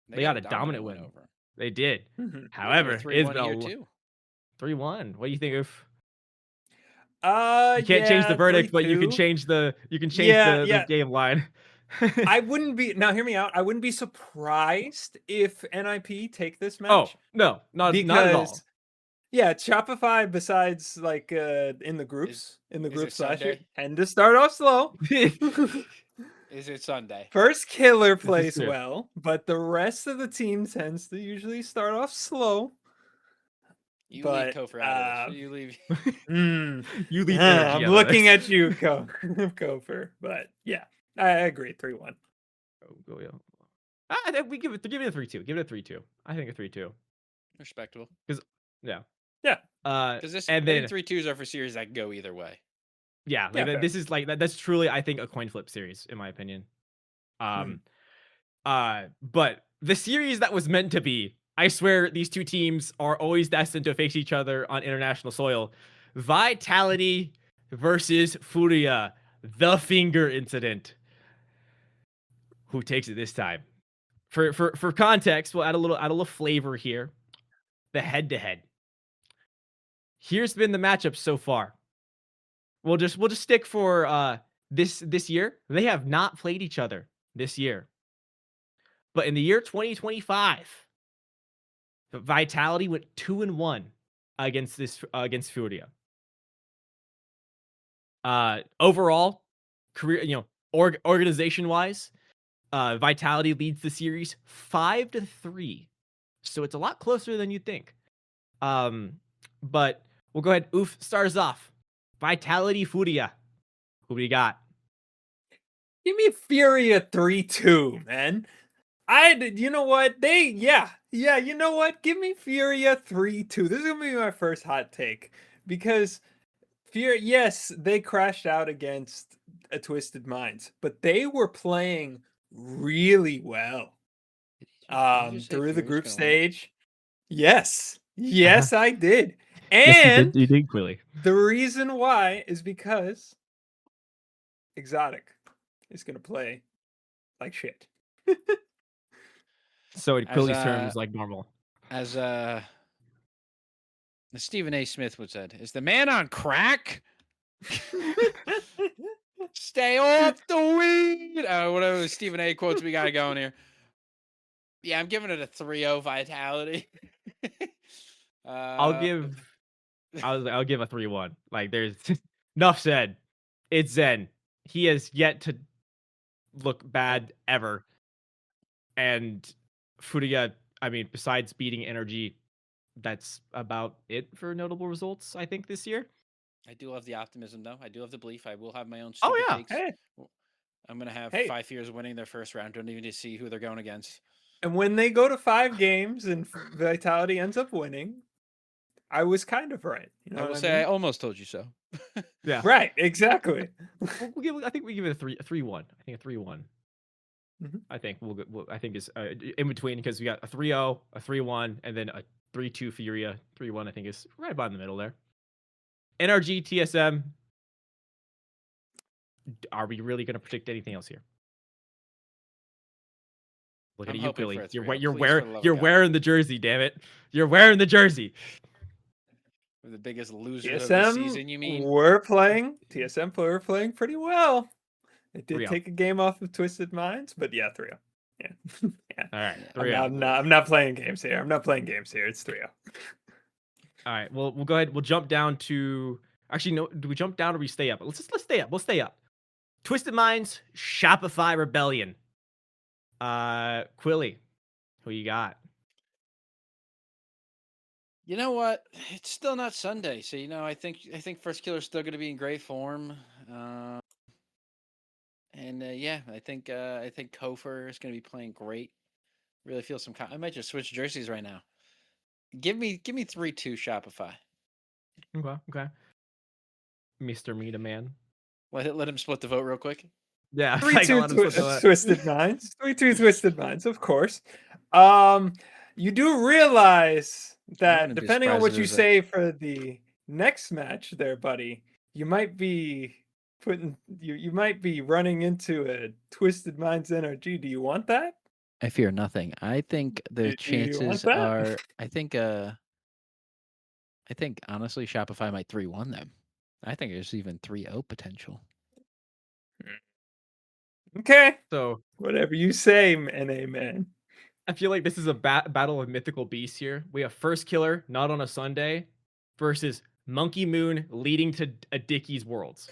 win. They got a dominant win. over. They did. Mhm. However, it's 3-1 been year a 2. 3-1. What do you think of? You You can't change the verdict, but you can 3-2. change the Yeah. game line. I wouldn't be now. Hear me out. I wouldn't be surprised if NIP take this match. Oh no, not at all. Yeah, Shopify. Besides, like in the groups, is it last year, Sunday? tend to start off slow. Is it Sunday? First killer This is plays true. well, but the rest of the team tends to usually start off slow. You but, leave Kofor out of this. You leave. You leave energy I'm out of looking this. at you, Kofor. But yeah, I agree. 3-1. Oh, yeah. I think we give it a 3-2. Give it a 3-2. I think a 3-2. Respectable. Yeah. Yeah. Because this And then 3-2s are for series that can go either way. yeah, Yeah, fair. this is like that's truly I think a coin flip series in my opinion. But the series that was meant to be, I swear these two teams are always destined to face each other on international soil. Vitality versus Furia, the finger incident. Who takes it this time? For context, we'll add a little flavor here. The head-to-head. Here's been the matchup so far. We'll just stick for this year. They have not played each other this year. But in the year 2025, Vitality went 2-1 against Furia. Overall, career, organization-wise, Vitality leads the series 5-3. So it's a lot closer than you'd think. But we'll go ahead. Oof starts off. Vitality Furia. Who do you got? Give me Furia 3-2, man. You know what? You know what? Give me Furia 3-2. This is gonna be my first hot take because Furia, yes, they crashed out against a Twisted Minds, but they were playing really well. Through the group stage. Yes, I did. And you did, Quilly. the reason why is because Exotic is gonna play like shit. So in Quilly's terms, like normal. As Stephen A. Smith would said, is the man on crack? Stay off the weed. Whatever Stephen A. quotes we got going here. Yeah, I'm giving it a 3-0 Vitality. I'll give a 3-1. Like there's enough said. It's Zen. He has yet to look bad ever. And Furia, I mean, besides beating Energy, that's about it for notable results, I think, this year. I do love the optimism, though. I do love the belief. I will have my own Oh, stupid yeah. takes. Hey. I'm going to have Hey. 5 years winning their first round. Don't even need to see who they're going against. And when they go to 5 games and Vitality ends up winning, I was kind of right. You know I will what say I mean? almost told you so. Yeah. Right, exactly. I think we give it a 3-1. I think a 3-1. Mhm. I think I think is in between because we got a 3-0, a 3-1, and then a 3-2 Furia. 3-1, I think, is right about in the middle there. NRG, TSM. Are we really going to predict anything else here? Look at I'm you, hoping Billy. for a You're 3-0. you're Please, wearing for the love of you're God. wearing the jersey. Damn it! You're wearing the jersey. We're the biggest losers of the season, you mean? TSM were playing pretty well. It did 3-0. take a game off of Twisted Minds, but yeah, 3-0. Yeah. Yeah. All right, I'm 3-0. I'm not playing games here. It's 3-0. All right, well, we'll go ahead. We'll jump down to. Actually, no. Do we jump down or we stay up? Let's stay up. We'll stay up. Twisted Minds, Shopify Rebellion. Quilly, who you got? You know what? It's still not Sunday, so I think First Killer's still going to be in great form. Yeah, I think Kofor is going to be playing great. Really feel some. I might just switch jerseys right now. Give me 3-2 Shopify. Okay. Mr. Meat Man. Let him split the vote real quick. Yeah, 3-2 Twisted Minds. 3-2 Twisted Minds, of course. You do realize that wouldn't be depending on surprised what if you it was say for the next match there, buddy, you might be you might be running into a Twisted Minds NRG. Do you want that? I fear nothing. I think the Do you want chances that? are. I think honestly, Shopify might 3-1 them. I think there's even 3-0 potential. Okay. So Whatever you say, NA man. I feel like this is a battle of mythical beasts here. We have First Killer, not on a Sunday, versus MonkeyMoon leading to a Dickie's Worlds.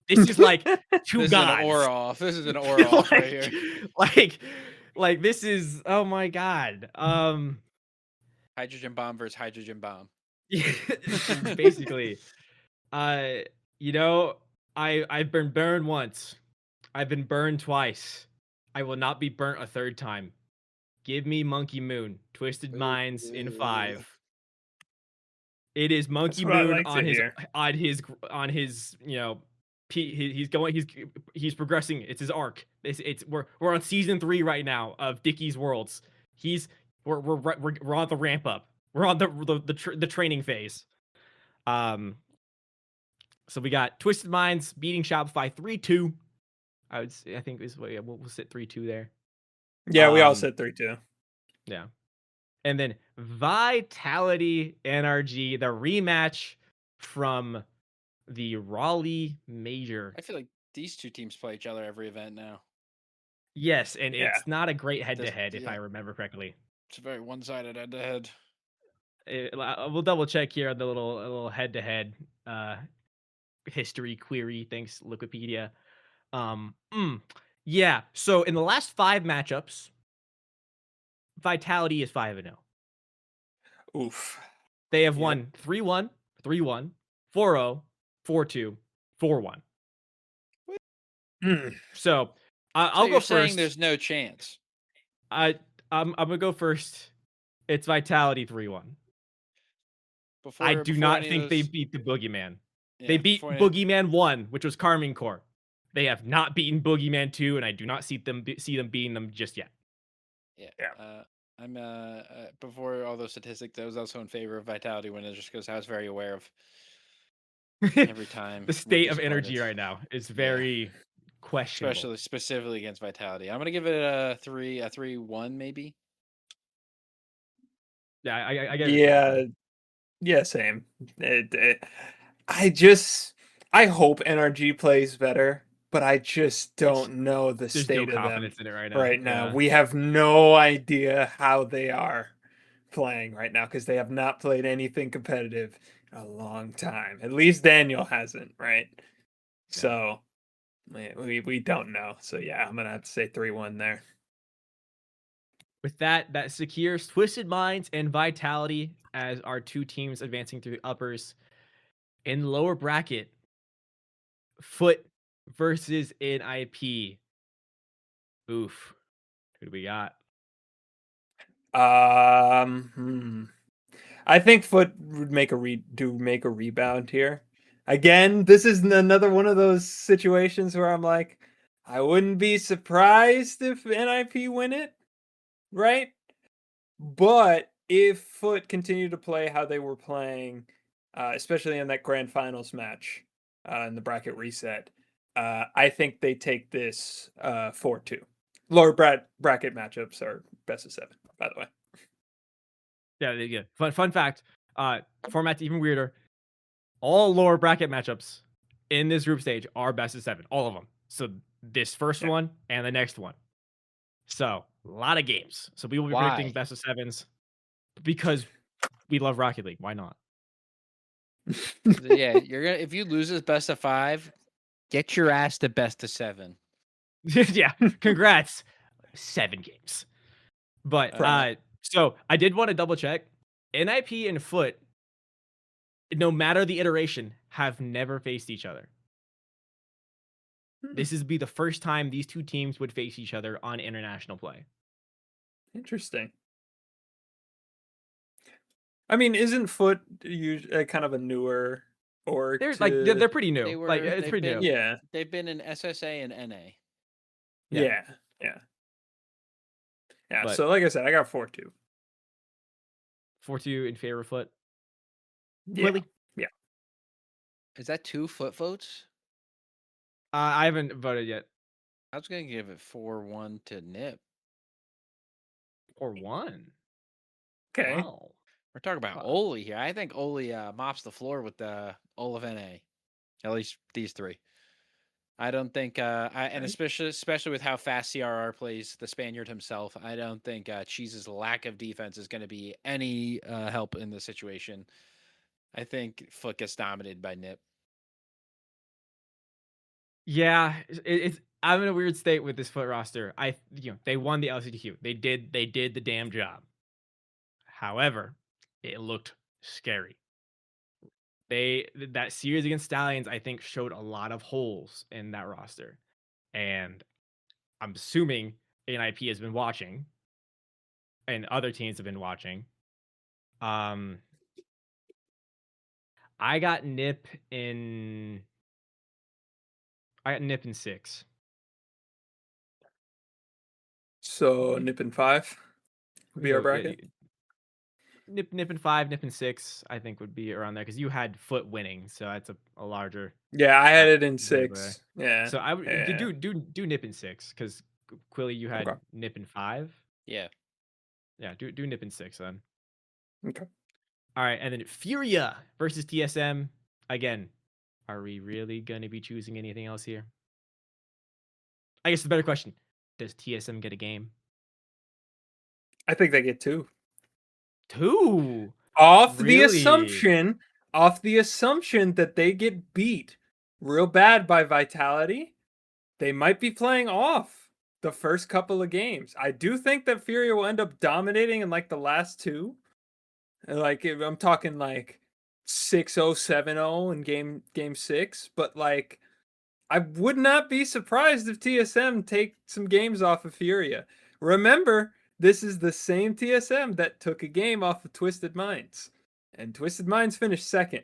This is like two This gods. is an aura off. This is an aura off right here. Like this is, oh my god. Hydrogen bomb versus hydrogen bomb. Basically. I've been burned once. I've been burned twice. I will not be burnt a third time. Give me MonkeyMoon, Twisted Minds in 5. It is MonkeyMoon on his he's progressing. It's his arc. We're on season 3 right now of Dickie's Worlds. We're on the ramp up. We're on the training phase. So we got Twisted Minds beating Shopify 3-2. I think we'll sit 3-2 there. Yeah, we all said 3-2. Yeah. And then Vitality NRG, the rematch from the Raleigh Major. I feel like these two teams play each other every event now. Yes, and it's not a great head-to-head, if I remember correctly. It's a very one-sided head-to-head. We'll double check here on the little head-to-head history query. Thanks, Wikipedia. Yeah. So in the last 5 matchups, Vitality is 5-0. Oof. They have won 3-1, 3-1, 4-0, 4-2, 4-1. So I'll go first. There's no chance. I'm gonna go first. It's Vitality 3-1. I do not think they beat the Boogeyman. Yeah, they beat Boogeyman 1, which was Carmine Corps. They have not beaten Boogeyman 2, and I do not see them beating them just yet. Yeah. I'm before all those statistics, I was also in favor of Vitality winning just because I was very aware of every time the state of energy right now is very questionable, specifically against Vitality. I'm gonna give it a 3-1 maybe. Yeah, I get it. Yeah, same. I hope NRG plays better, but I just don't know the state of them in it right now. We have no idea how they are playing right now because they have not played anything competitive in a long time. At least Daniel hasn't, right? Yeah. So we don't know. So yeah, I'm gonna have to say 3-1 there. With that secures Twisted Minds and Vitality as our 2 teams advancing through the uppers. In lower bracket, Foot versus NIP. Oof. Who do we got? I think Foot would make a rebound here. Again, this is another one of those situations where I'm like, I wouldn't be surprised if NIP win it, right? But if Foot continued to play how they were playing, especially in that grand finals match in the bracket reset, I think they take this 4-2. Lower bracket matchups are best of 7, by the way. Yeah. Fun fact. Format's even weirder. All lower bracket matchups in this group stage are best of 7. All of them. So this first one and the next one. So a lot of games. So we will be Why? predicting best of sevens because we love Rocket League. Why not? Yeah, you're gonna if you lose this best of 5, get your ass to best of 7. Yeah, congrats. 7 games. But Right. so I did want to double check. NIP and Foot, no matter the iteration, have never faced each other. This is be the first time these two teams would face each other on international play. Interesting. I mean, isn't Foot kind of a newer org? They're pretty new. It's they've pretty been, new. Yeah. They've been in SSA and NA. Yeah. Yeah. But- So like I said, I got 4-2. 4-2 in favor of Foot. Yeah. Really? Is that 2 Foot votes? I haven't voted yet. I was gonna give it 4-1 to Nip. Or 1. Okay. Wow. We're talking about Wow. Oli here. I think Oli mops the floor with all of NA. At least these 3. I don't think and especially with how fast CRR plays the Spaniard himself, I don't think Cheese's lack of defense is going to be any help in the situation. I think Foot gets dominated by Nip. Yeah, I'm in a weird state with this Foot roster. They won the LCDQ. They did the damn job. However, it looked scary. That series against Stallions, I think, showed a lot of holes in that roster. And I'm assuming NIP has been watching and other teams have been watching. I got Nip in 6. So Nip in 5 would be our bracket. Nip in 5, Nip in 6, I think would be around there because you had Foot winning, so that's a larger. Yeah, I had it in Giveaway. 6. Yeah. So I would Yeah. do Nip in 6 because Quilly, you had Okay. Nip in 5. Yeah. Yeah, do Nip in 6 then. Okay. All right, and then Furia versus TSM. Again, are we really gonna be choosing anything else here? I guess the better question: does TSM get a game? I think they get 2. 2 Off Really? the assumption that they get beat real bad by Vitality, they might be playing off the first couple of games. I do think that Furia will end up dominating in like the last 2. Like I'm talking like 6-0, 7-0 in game 6, but like I would not be surprised if TSM take some games off of Furia. Remember, this is the same TSM that took a game off of Twisted Minds, and Twisted Minds finished 2nd.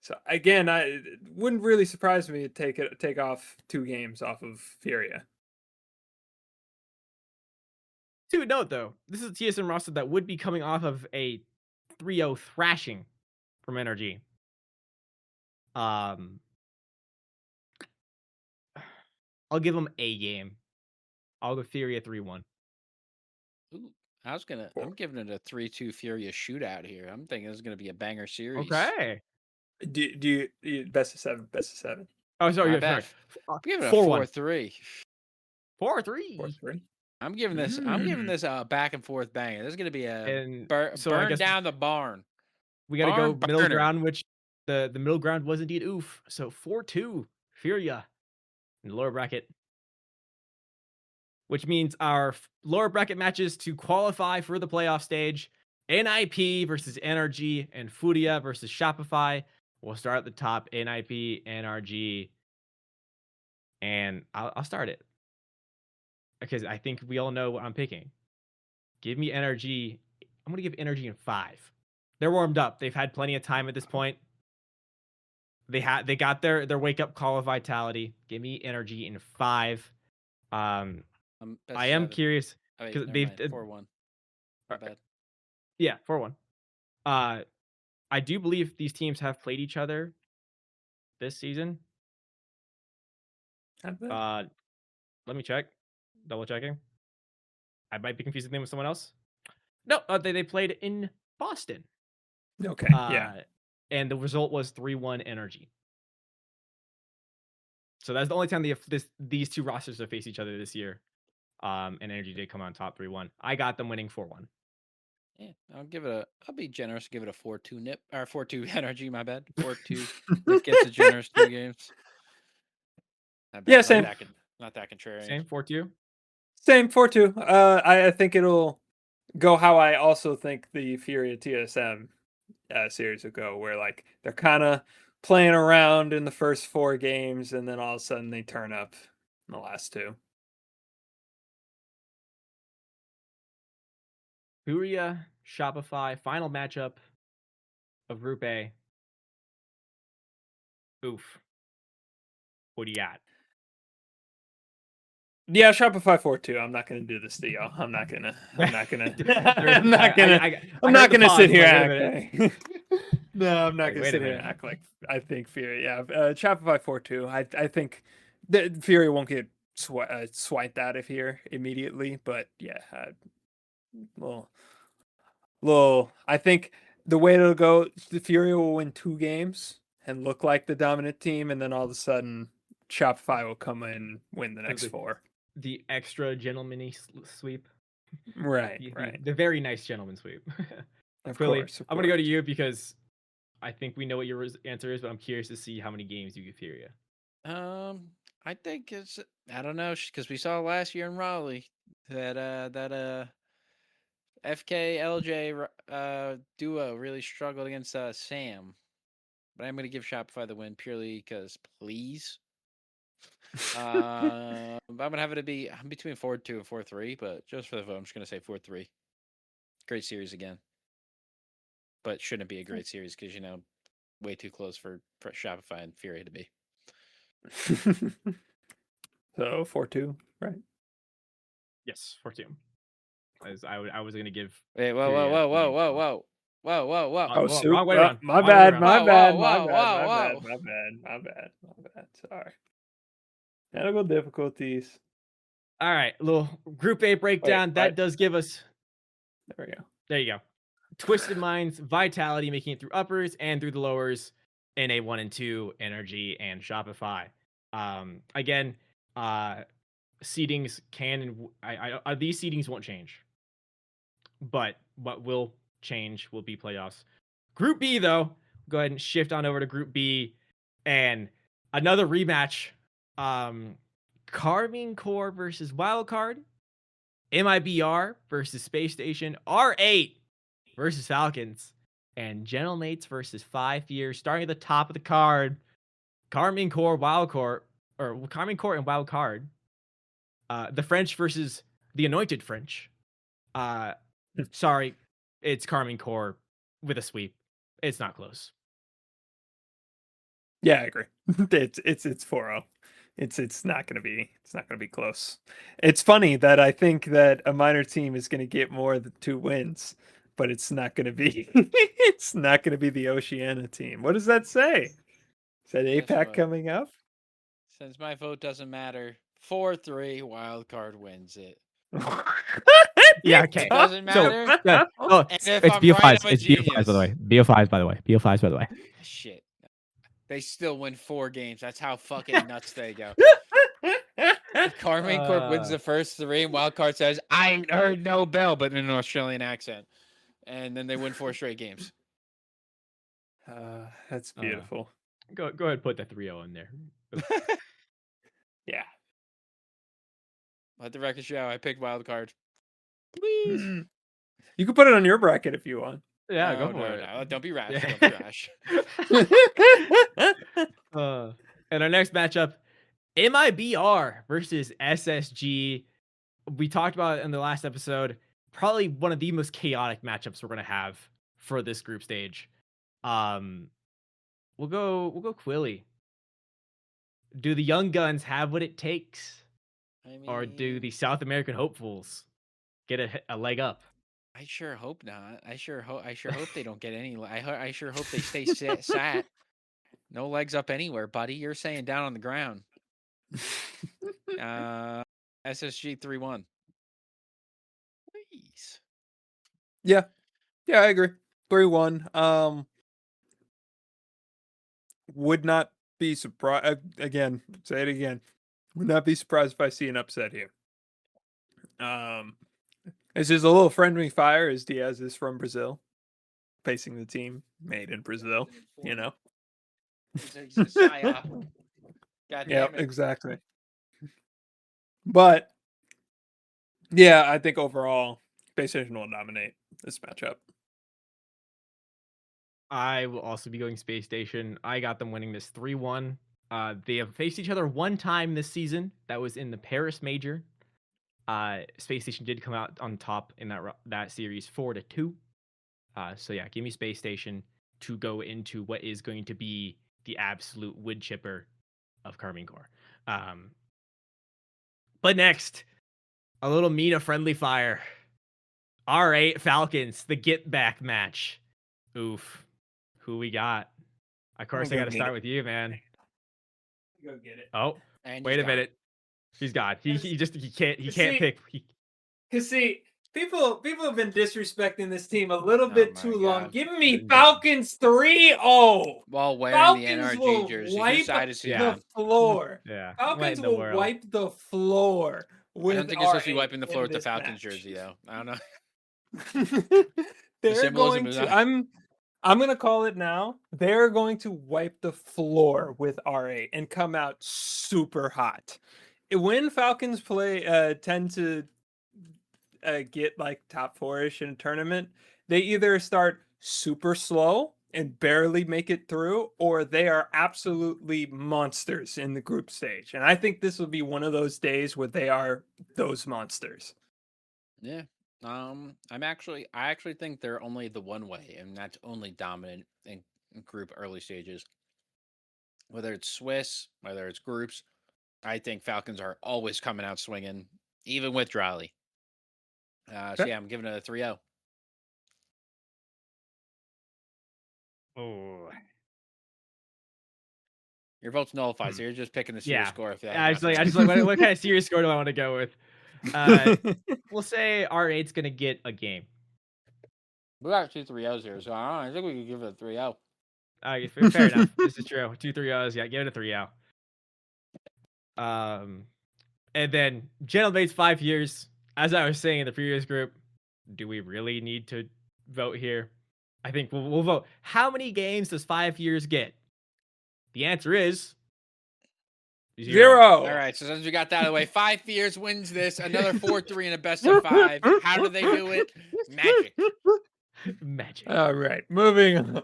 So again, it wouldn't really surprise me to take off 2 games off of Furia. To note though, this is a TSM roster that would be coming off of a 3-0 thrashing from NRG. I'll give them a game. I'll go Furia 3-1. Ooh, I'm giving it a 3-2 Furia shootout here. I'm thinking this is going to be a banger series. Okay. Do you best of 7? Best of 7. Oh, sorry. My Yeah, bad. sorry. I'm giving it a 4-1. 4-3. 4-3. 4-3. I'm giving this a back and forth banger. This is going to be a And burn so I guess down the barn. we got to go Barn middle burner. ground, which the middle ground was indeed oof. So 4-2 Furia in the lower bracket, which means our lower bracket matches to qualify for the playoff stage: NIP versus NRG and Furia versus Shopify. We'll start at the top: NIP, NRG, and I'll start it because I think we all know what I'm picking. Give me NRG. I'm gonna give NRG in 5. They're warmed up. They've had plenty of time at this point. They got their wake up call of Vitality. Give me NRG in 5. Best I am 7. curious Oh, wait, because never they've mind. 4-1. My bad. Yeah, 4-1. I do believe these teams have played each other this season. Have they? Let me check. Double checking. I might be confusing them with someone else. No, they played in Boston. Okay. Yeah. And the result was 3-1 NRG. So that's the only time these two rosters have faced each other this year. And Energy did come on top 3-1. I got them winning 4-1. Yeah, I'll be generous, give it a 4-2 nip or 4-2 energy, my bad. 4-2. Nip gets a generous 2 games. Not bad, Yeah, same. Not that contrarian. Same 4-2. Same 4-2. I think it'll go how I also think the Fury TSM series will go, where like they're kind of playing around in the first 4 games, and then all of a sudden they turn up in the last 2. Furia, Shopify, final matchup of Group A. Oof. What do you got? Yeah, Shopify 4-2. I'm not gonna do this to y'all. I'm not gonna I I'm not heard the gonna pause, sit here I'm and like, act no, I'm not Like, gonna wait a sit here and minute. act like I think Fury. Yeah, Shopify 4-2. I think the Fury won't get swiped out of here immediately, but yeah, I think the way it'll go, the Fury will win 2 games and look like the dominant team, and then all of a sudden Shopify will come in and win the next 4. The extra gentlemanly sweep. Right, The, right. the very nice gentleman sweep. Of Quilly, course. I'm gonna go to you because I think we know what your answer is, but I'm curious to see how many games you give Furia. I think I don't know, because we saw last year in Raleigh that FK LJ duo really struggled against Sam. But I'm gonna give Shopify the win purely because please. I'm gonna have it to be I'm between 4-2 and 4-3, but just for the vote, I'm just gonna say 4-3. Great series again, but shouldn't be a great series because way too close for Shopify and Fury to be. So 4-2, right? Yes, 4-2. As I was gonna give. Wait, whoa, Furia whoa, whoa, whoa, winning whoa, twelve. whoa, whoa, whoa, whoa. Oh, Well, soup. wrong way around. My Wrong way bad, around. my Whoa, bad, whoa, my whoa, bad, my whoa, bad, my bad. Sorry. Technical difficulties. All right, little Group A breakdown. That Wait. does give us. There we go. There you go. Twisted Minds, Vitality making it through uppers and through the lowers in a 1 and 2, Energy and Shopify. Again, seedings can and these seedings won't change, but what will change will be playoffs. Group B though, go ahead and shift on over to Group B and another rematch. Carmine Core versus Wildcard, MIBR versus Space Station, R8 versus Falcons, and Gentlemates versus 5 Years. Starting at the top of the card, Carmine Core, Carmine Core and Wildcard. The French versus the Anointed French. Sorry, it's Carmine Core with a sweep. It's not close. Yeah, I agree. It's 4-0. It's not gonna be close. It's funny that I think that a minor team is gonna get more than 2 wins, but it's not gonna be it's not gonna be the Oceania team. What does that say? Is that Guess APAC what? coming up? Since my vote doesn't matter, 4-3 Wildcard wins it. Yeah, okay. It doesn't matter. It's if I'm BO5s. right, I'm a It's BO5s, by the way. BO5s, by the way. BO5s, by the way. Shit. They still win 4 games. That's how fucking nuts they go. Carmine Corp wins the first 3, and Wildcard says, I ain't heard no bell, but in an Australian accent. And then they win 4 straight games. That's beautiful. Go ahead and put the 3-0 in there. Yeah. Let the record show I picked Wildcard. Please. You can put it on your bracket if you want. Yeah, No, go for it. No. Don't be rash. Yeah. Don't be rash. And our next matchup, MIBR versus SSG. We talked about it in the last episode. Probably one of the most chaotic matchups we're gonna have for this group stage. We'll go Quilly. Do the young guns have what it takes, or do the South American hopefuls get a leg up? I sure hope not. I sure hope they don't get any. I sure hope they stay sat. No legs up anywhere, buddy. You're saying down on the ground. SSG 3-1. Please. Yeah, I agree. 3-1. Would not be surprised. Again, say it again. Would not be surprised if I see an upset here. This is a little friendly fire as Diaz is from Brazil, facing the team made in Brazil. You know. He's a psyop. God Yeah, damn it. exactly. But yeah, I think overall, Space Station will dominate this matchup. I will also be going Space Station. I got them winning this 3-1. They have faced each other one time this season. That was in the Paris Major. Space Station did come out on top in that series 4-2. So yeah, give me Space Station to go into what is going to be the absolute wood chipper of Karmine Corps. But next, a little Mina friendly fire. R8 Falcons, the get back match. Oof. Who we got? Of course, I got to start with you, man. Go get it. Oh, And wait a minute. He's gone. He can't pick. Cause see, people have been disrespecting this team a little Oh bit my too long. God. Give me Done. Falcons 3-0. While wearing Falcons the will NRG jersey, wipe whose side is he the on? floor. Yeah. Falcons in the will world. wipe the floor I with don't think you're supposed to be R8 wiping the floor in with the this Falcons match. jersey, though. I don't know. They're symbolism going is to. on. I'm gonna call it now. They're going to wipe the floor with R8 and come out super hot. When Falcons tend to get like top four-ish in a tournament, they either start super slow and barely make it through, or they are absolutely monsters in the group stage. And I think this will be one of those days where they are those monsters. Yeah. I actually think they're only the one way, and that's only dominant in group early stages. Whether it's Swiss, whether it's groups, I think Falcons are always coming out swinging, even with Drally. So yeah, I'm giving it a 3-0. Oh. Your vote's nullified, so you're just picking the series Yeah. score. If that I just like what kind of serious score do I want to go with? We'll say R8's gonna get a game. We got 2 3-0s here, so I think we could give it a 3-0. Fair enough. This is true. 2 3-0s. Yeah, give it a 3-0. And then Gentlemate's 5 years. As I was saying in the previous group, do we really need to vote here? I think we'll vote. How many games does 5 years get? The answer is 0. All right, so since we got that out of the way, 5 years wins this. Another 4-3 in a best of 5. How do they do it? Magic. Magic. All right, moving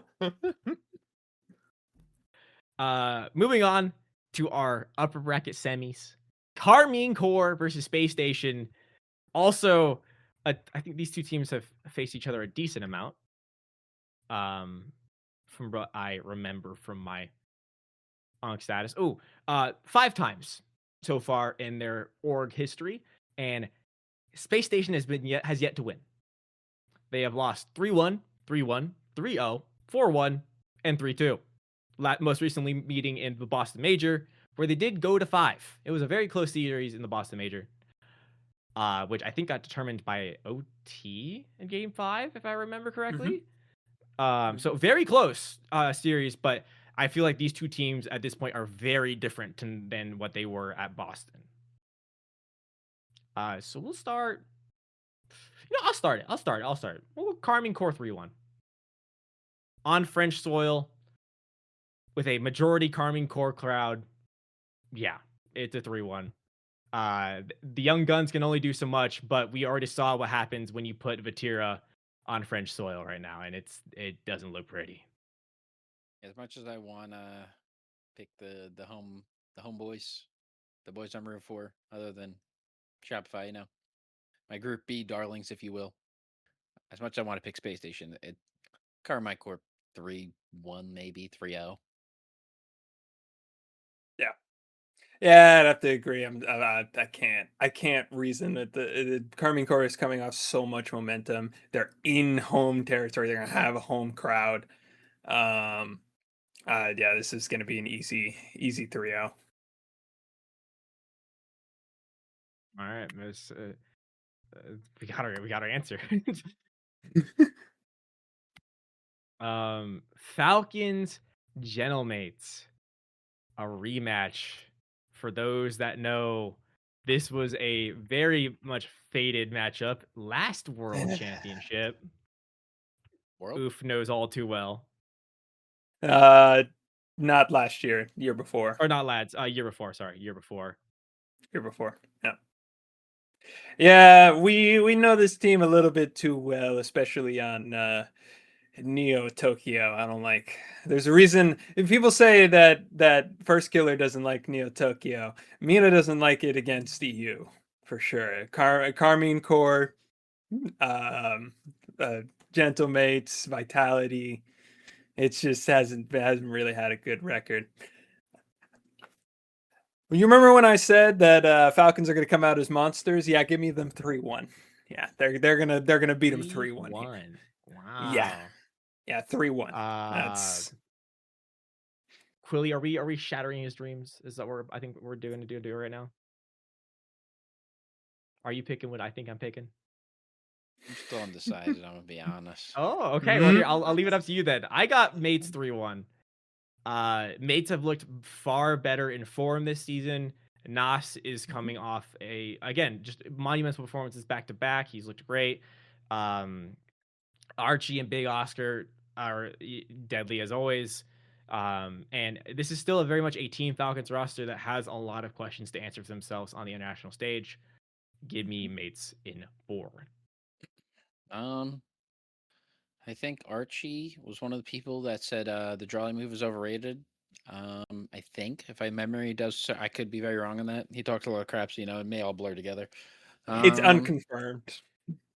on. Moving on to our upper bracket semis. Karmine Corps versus Space Station. Also, I think these two teams have faced each other a decent amount. From what I remember from my Onk status. 5 times so far in their org history, and Space Station has yet to win. They have lost 3-1, 3-1, 3-0, 4-1, and 3-2. Most recently meeting in the Boston Major, where they did go to 5. It was a very close series in the Boston Major, which I think got determined by OT in Game 5, if I remember correctly. So very close series, but I feel like these two teams at this point are very different than what they were at Boston. So we'll start. I'll start it. We'll go Karmine Corps 3-1. On French soil, with a majority Karmine Corps crowd, yeah, it's a 3-1. The young guns can only do so much, but we already saw what happens when you put Vatira on French soil right now, and it doesn't look pretty. As much as I want to pick the home boys, the boys I'm rooting for, other than Shopify, my Group B darlings, if you will. As much as I want to pick Space Station, Karmine Corp 3-1, maybe 3-0. Yeah, I'd have to agree. I can't reason that the Karmine Corps is coming off so much momentum. They're in home territory. They're gonna have a home crowd. Yeah, this is gonna be an easy 3-0. All right, Miss. We got our answer. Falcons Gentlemates, a rematch. For those that know, This was a very much faded matchup. Last World Championship. World? Oof knows all too well. Not last year, year before. Or not lads, year before, sorry, year before. Year before. Yeah. Yeah, we know this team a little bit too well, especially on Neo Tokyo. I don't like. There's a reason if people say that First Killer doesn't like Neo Tokyo. Mina doesn't like it against EU for sure. Carmine Core, um, Gentle Mates, Vitality. It just hasn't really had a good record. You remember when I said that Falcons are going to come out as monsters? Yeah, give me them 3-1. Yeah, they're gonna beat them 3-1. Wow. Yeah, 3-1. That's Quilly, are we shattering his dreams? Is that what I think we're doing right now? Are you picking what I think I'm picking? I'm still undecided. I'm gonna be honest. Oh, okay. Well, here, I'll leave it up to you then. I got Mates 3-1. Mates have looked far better in form this season. Nas is coming off again just monumental performances back to back. He's looked great. Archie and Big Oscar are deadly as always. And this is still a very much a Team Falcons roster that has a lot of questions to answer for themselves on the international stage. Give me Mates in 4. I think Archie was one of the people that said the Drawley move is overrated. I think if my memory does, I could be very wrong on that. He talked a lot of crap, so it may all blur together. it's unconfirmed.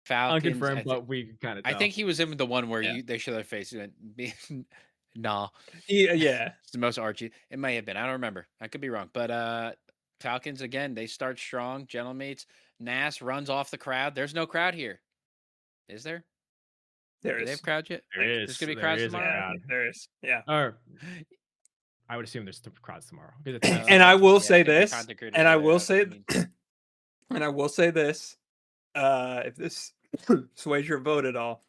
Falcons, Unconfirmed, but we kind of. I think he was in the one where they show their face and went, nah. Yeah. It's the most Archie. It may have been. I don't remember. I could be wrong. But Falcons again, they start strong. Gentlemates. Nas runs off the crowd. There's no crowd here. Is there? There Do is. they have crowd yet? There is. There's gonna be There crowds is a tomorrow. crowd. There is. Yeah. Or I would assume there's crowds tomorrow. And I will say I think the this. content creators And I are will out. say. I mean, And I will say this. If this sways your vote at all,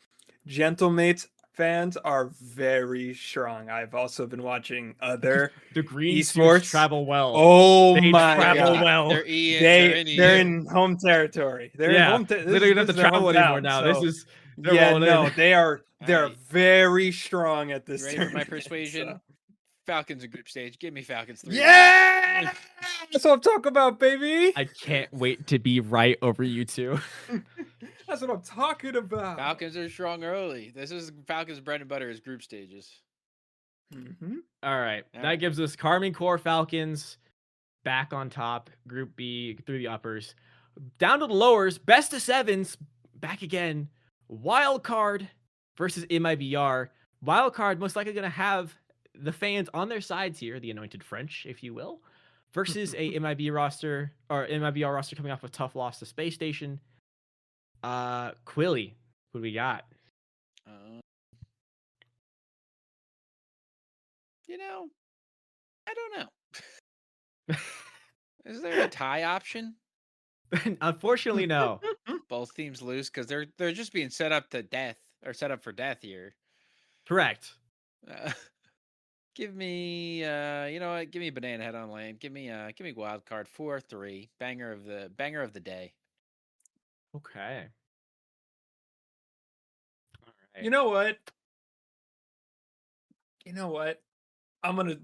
Gentlemates fans are very strong. I've also been watching other the green esports suits travel well. Oh They my travel god. well. they're in home territory. They're in home they don't have to travel anymore now. This is they're Alright. very strong at this. You ready for my tournament, persuasion? so. Falcons in group stage. Give me Falcons 3. Yeah, that's what I'm talking about, baby. I can't wait to be right over you two. That's what I'm talking about. Falcons are strong early. This is Falcons' bread and butter is group stages. Mm-hmm. All right. All That right. gives us Carmine Core Falcons back on top, Group B through the uppers. Down to the lowers, best of sevens, back again. Wild card versus MIBR. Wild card most likely going to have the fans on their sides here, the anointed French, if you will, versus a MIB roster or MIBR roster coming off a tough loss to Space Station. Quilly, who do we got? I don't know. Is there a tie option? Unfortunately, no. Both teams lose because they're just being set up to death or set up for death here. Correct. Give me, you know what? Give me Banana Head on lane. Give me wild card 4-3. Banger of the day. Okay. All right. You know what? I'm gonna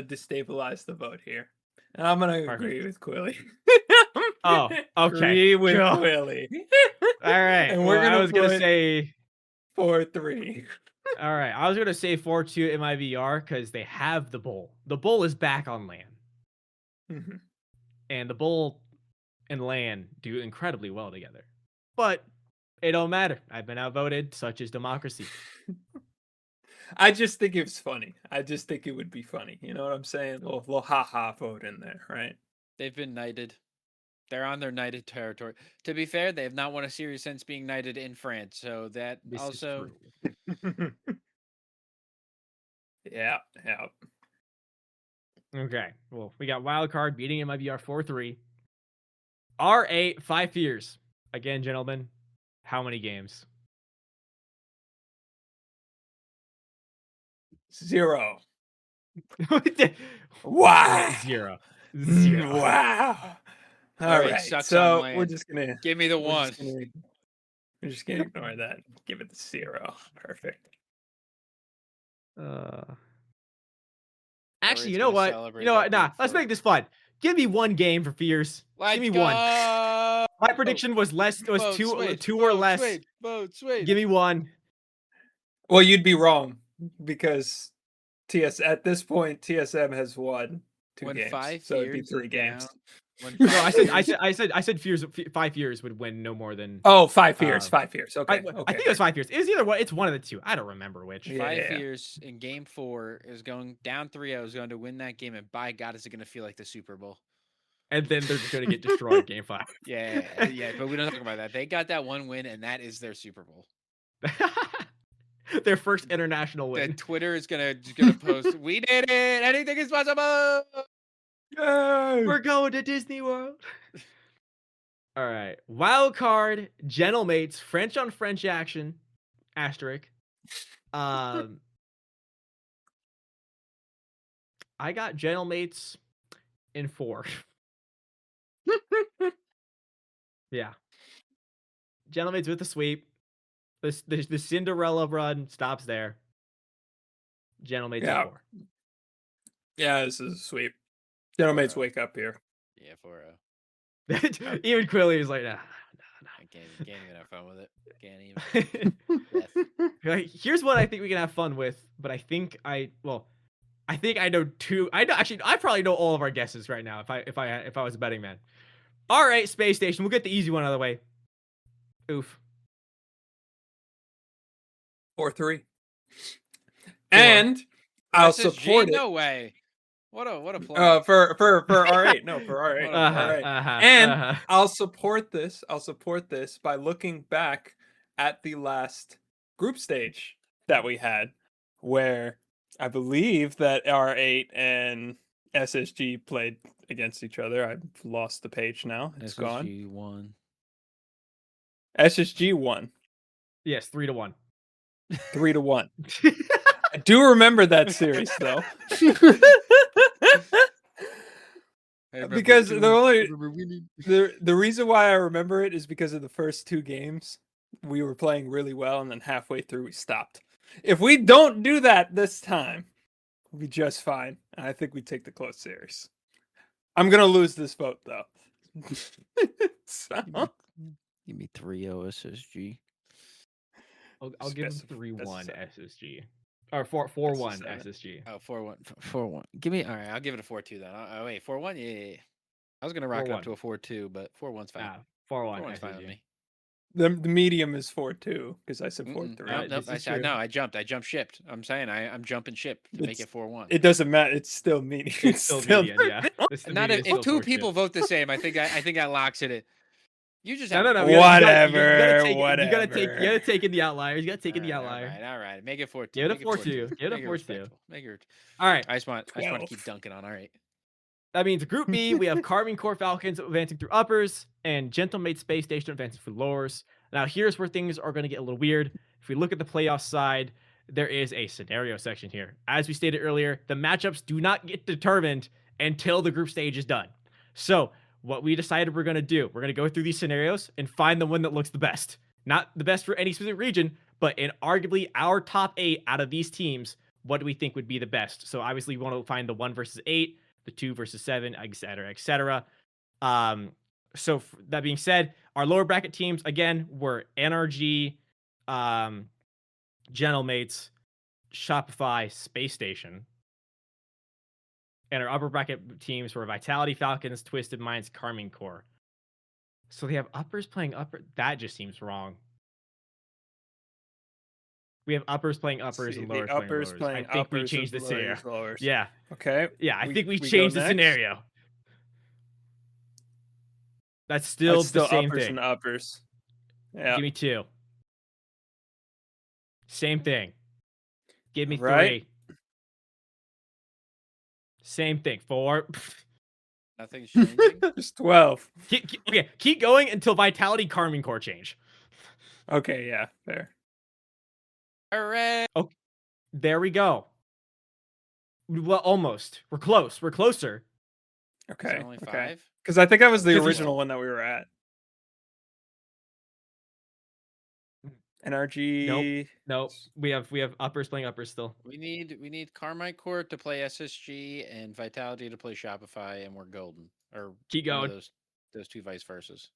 destabilize the vote here, and I'm gonna agree with Quilly. Oh, okay. Agree with Go. Quilly. All right. And Well, we're gonna I was gonna put say 4-3. all right. I was gonna say 4-2 MIVR because they have the bull. The bull is back on land, Mm-hmm. and the bull and land do incredibly well together. But it don't matter. I've been outvoted. Such is democracy. I just think it's funny. I just think it would be funny. You know what I'm saying? Little ha-ha vote in there, right? They've been knighted. They're on their knighted territory. To be fair, they have not won a series since being knighted in France. So that This also is true. Yeah. Okay. Well, we got wild card beating MIBR 4-3. R8 5 fears. Again, gentlemen, how many games? 0. Wow. Wow. 0. Wow. All Alright, right. sucks So on we're land. just gonna Give me the we're one. just gonna, we're just gonna ignore that. Give it the 0. Perfect. Actually, Ori's you know gonna what? celebrate You know that what? Nah, brute let's foot. make this fun. Give me one game for fears. Let's Give me go. one. My prediction was Vote two switch, two or vote less. switch, vote switch. Give me one. Well, you'd be wrong because at this point TSM has won 2 When games, 5 so it'd be fears 3 games. down- When No, 5 I said fears. 5 years would win no more than. Oh, 5 years. Uh, 5 years. Okay. I think it was 5 years. It was either one. It's one of the two. I don't remember which. Yeah. 5 years in game 4 is going down 3-0 is going to win that game, and by God, is it going to feel like the Super Bowl? And then they're just going to get destroyed game 5. Yeah, but we don't talk about that. They got that one win, and that is their Super Bowl. Their first international win. That Twitter is gonna post, "We did it! Anything is possible!" Yay! We're going to Disney World. All right. Wild card, Gentlemates, French on French action, asterisk. I got Gentlemates in 4. Yeah. Gentlemates with the sweep. The Cinderella run stops there. Gentlemates Yeah. in 4. Yeah, this is sweet. Gentlemates, wake up here. Yeah, 4-0. Even Quilly is like, nah. I can't even have fun with it. Can't even. Like, here's what I think we can have fun with, but I think I know 2. I probably know all of our guesses right now if I was a betting man. All right, Space Station. We'll get the easy one out of the way. Oof. 4-3. And I'll SSG? support it. No way. What a play. For R8. No, for R8. Uh-huh, And I'll support this. By looking back at the last group stage that we had, where I believe that R8 and SSG played against each other. I've lost the page now. It's gone. SSG won. SSG won. Yes, 3-1. 3-1. I do remember that series though. Because the reason why I remember it is because of the first 2 games we were playing really well, and then halfway through we stopped. If we don't do that this time, we'll be just fine. And I think we take the close series. I'm gonna lose this vote though. So, Give me 3-0 SSG. I'll give him Specify- 3-1 specify. SSG. Or 4-1 Specify. SSG. Oh, 4-1. 4-1. Give me. All right, I'll give it a 4-2 then. Oh, wait, 4-1. Yeah. I was gonna rock it up 4-1. to a 4-2, but 4-1's fine. 4-1 4-1's fine with SSG. me. the medium is 4-2 because I said 4-3. Nope. this is I true. no. I jumped shipped. I'm saying I'm jumping ship to make It's- it 4-1. It doesn't matter. It's still medium. It's still median, yeah. The Not median is if still 2 people vote the same. I think that locks it. You just have No. we You Whatever, You gotta take in the outliers. You gotta take in the outlier. All right. Make it 4-2. Give it a Make 4-2. Give it a Make 4-2. respectful. Make it. All right. I just want to 12. keep dunking on. All right. That means Group B, we have Carving Core Falcons advancing through uppers and Gentlemate Space Station advancing through lowers. Now, here's where things are going to get a little weird. If we look at the playoff side, there is a scenario section here. As we stated earlier, the matchups do not get determined until the group stage is done. So, what we decided we're going to do, we're going to go through these scenarios and find the one that looks the best. Not the best for any specific region, but in arguably our top 8 out of these teams, what do we think would be the best? So, obviously, we want to find the 1 versus 8, the 2 versus 7, etc., etc. So that being said, our lower bracket teams again were NRG, Gentlemates, Shopify, Space Station, and our upper bracket teams were Vitality Falcons, Twisted Minds, Carmine Core. So they have uppers playing upper. That just seems wrong. We have uppers playing uppers and lowers playing lowers. I think we changed the scenario. Lowers. Yeah. Okay. Yeah, I think we go changed the next? scenario. That's It's still still the same uppers thing. and uppers. Yeah. Give me 2. Same thing. Give me Right. 3. Same thing. 4. Nothing's changing. Just 12. Keep going until Vitality Carmine Core change. Okay, yeah, fair. All right. There we go. Well, almost. We're close. We're closer. Okay. only Okay. 5? Because I think that was the 'Cause we- original one that we were at. NRG. Nope. We have uppers playing uppers still. We need Carmine Court to play SSG and Vitality to play Shopify, and we're golden. Or Keep one of going. those two vice versas.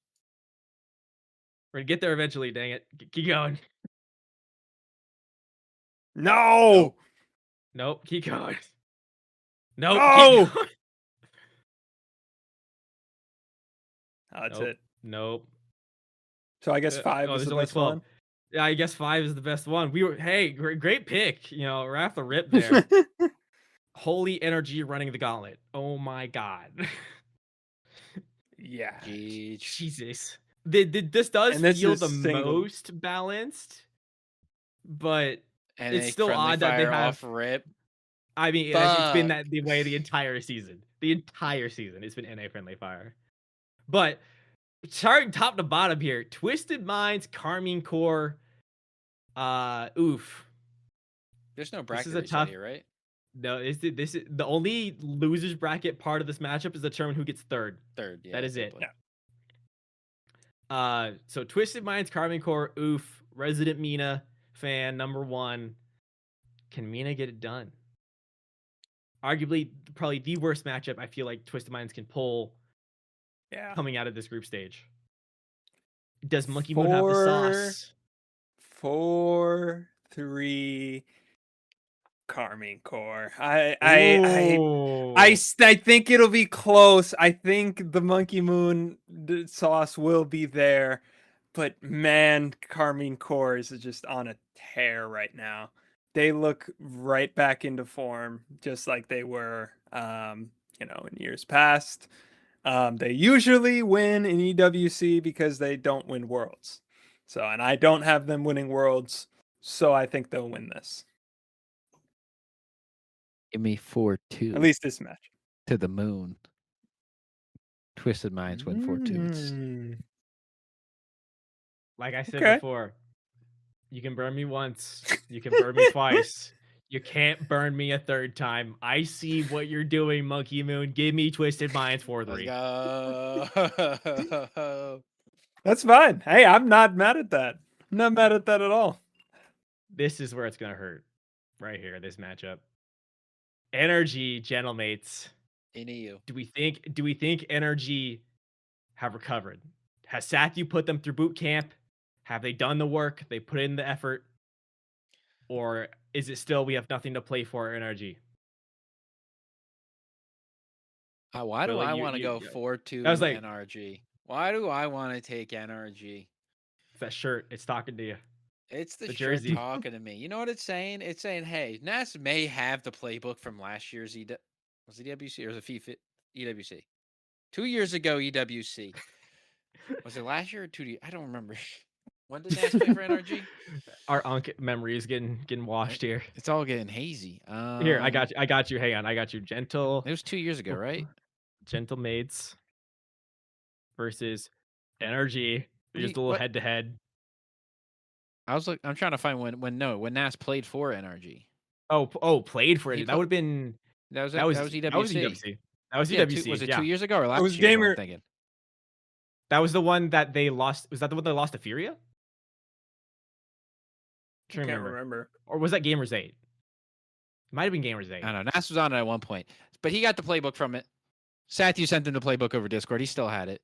We're gonna get there eventually. Dang it. Keep going. No. Nope. Keep going. Nope. No! Keep going. Oh, that's Nope. it. Nope. So I guess 5 is there's the only best 12. one. Yeah, I guess 5 is the best one. Great pick. We're off the rip there. Holy energy running the gauntlet. Oh my god. Yeah. Jeez. Jesus. This does And this feel is the single. most balanced, but And it's a still friendly odd that they fire have. off rip. I mean, it's been Fuck. that the way the entire season. The entire season, it's been NA friendly fire. But starting top to bottom here, Twisted Minds, Carmine Core. Oof. There's no bracket a reset tough- here, right? No, this is the only losers bracket part of this matchup is determined who gets third. Third, yeah. That is good it. point. Yeah. So Twisted Minds, Carmine Core, oof, resident Mina fan number 1. Can Mina get it done? Arguably, probably the worst matchup I feel like Twisted Minds can pull Yeah. coming out of this group stage. Does MonkeyMoon have the sauce? 4-3 Carmine Core. I think it'll be close. I think the MonkeyMoon sauce will be there, but man, Carmine Core is just on a tear right now. They look right back into form, just like they were, in years past. They usually win in EWC because they don't win Worlds. So, and I don't have them winning Worlds, so I think they'll win this. Give me 4-2 At least this match. to the moon. Twisted Minds win 4-2. Mm. Like I said Okay. before, you can burn me once, you can burn me twice. You can't burn me a third time. I see what you're doing, MonkeyMoon. Give me Twisted Minds 4-3. Go. That's fine. Hey, I'm not mad at that. I'm not mad at that at all. This is where it's gonna hurt. Right here, this matchup. Energy, gentlemates. Into you. Do we think Energy have recovered? Has Sathu put them through boot camp? Have they done the work? They put in the effort? Or is it still we have nothing to play for Energy? Why do Willie, I you- want to you- go you- 4-2 That was like- NRG? Why do I want to take NRG? It's that shirt. It's talking to you. It's the The shirt jersey. talking to me. You know what it's saying? It's saying, hey, NAS may have the playbook from last year's was it EWC or was it FIFA EWC? 2 years ago EWC. Was it last year or 2 I don't remember. When did NAS play for NRG? Our Ankh memory is getting washed here. It's all getting hazy. Here, I got you. Hang on, I got you. It was 2 years ago, right? Gentle Maids versus Energy. Just a little what? head to head. I'm trying to find when NAS played for NRG. Oh, played for He it. That pl- would have been That was that was EWC. That was EWC. That was Yeah, EWC. was it yeah. 2 years ago or last was year? is what Gamer- I'm thinking. That was the one that they lost. Was that the one they lost to Furia? I can't remember. Or was that Gamers 8? Might have been Gamers 8. I don't know. NAS was on it at one point, but he got the playbook from it. Sathu sent him the playbook over Discord. He still had it,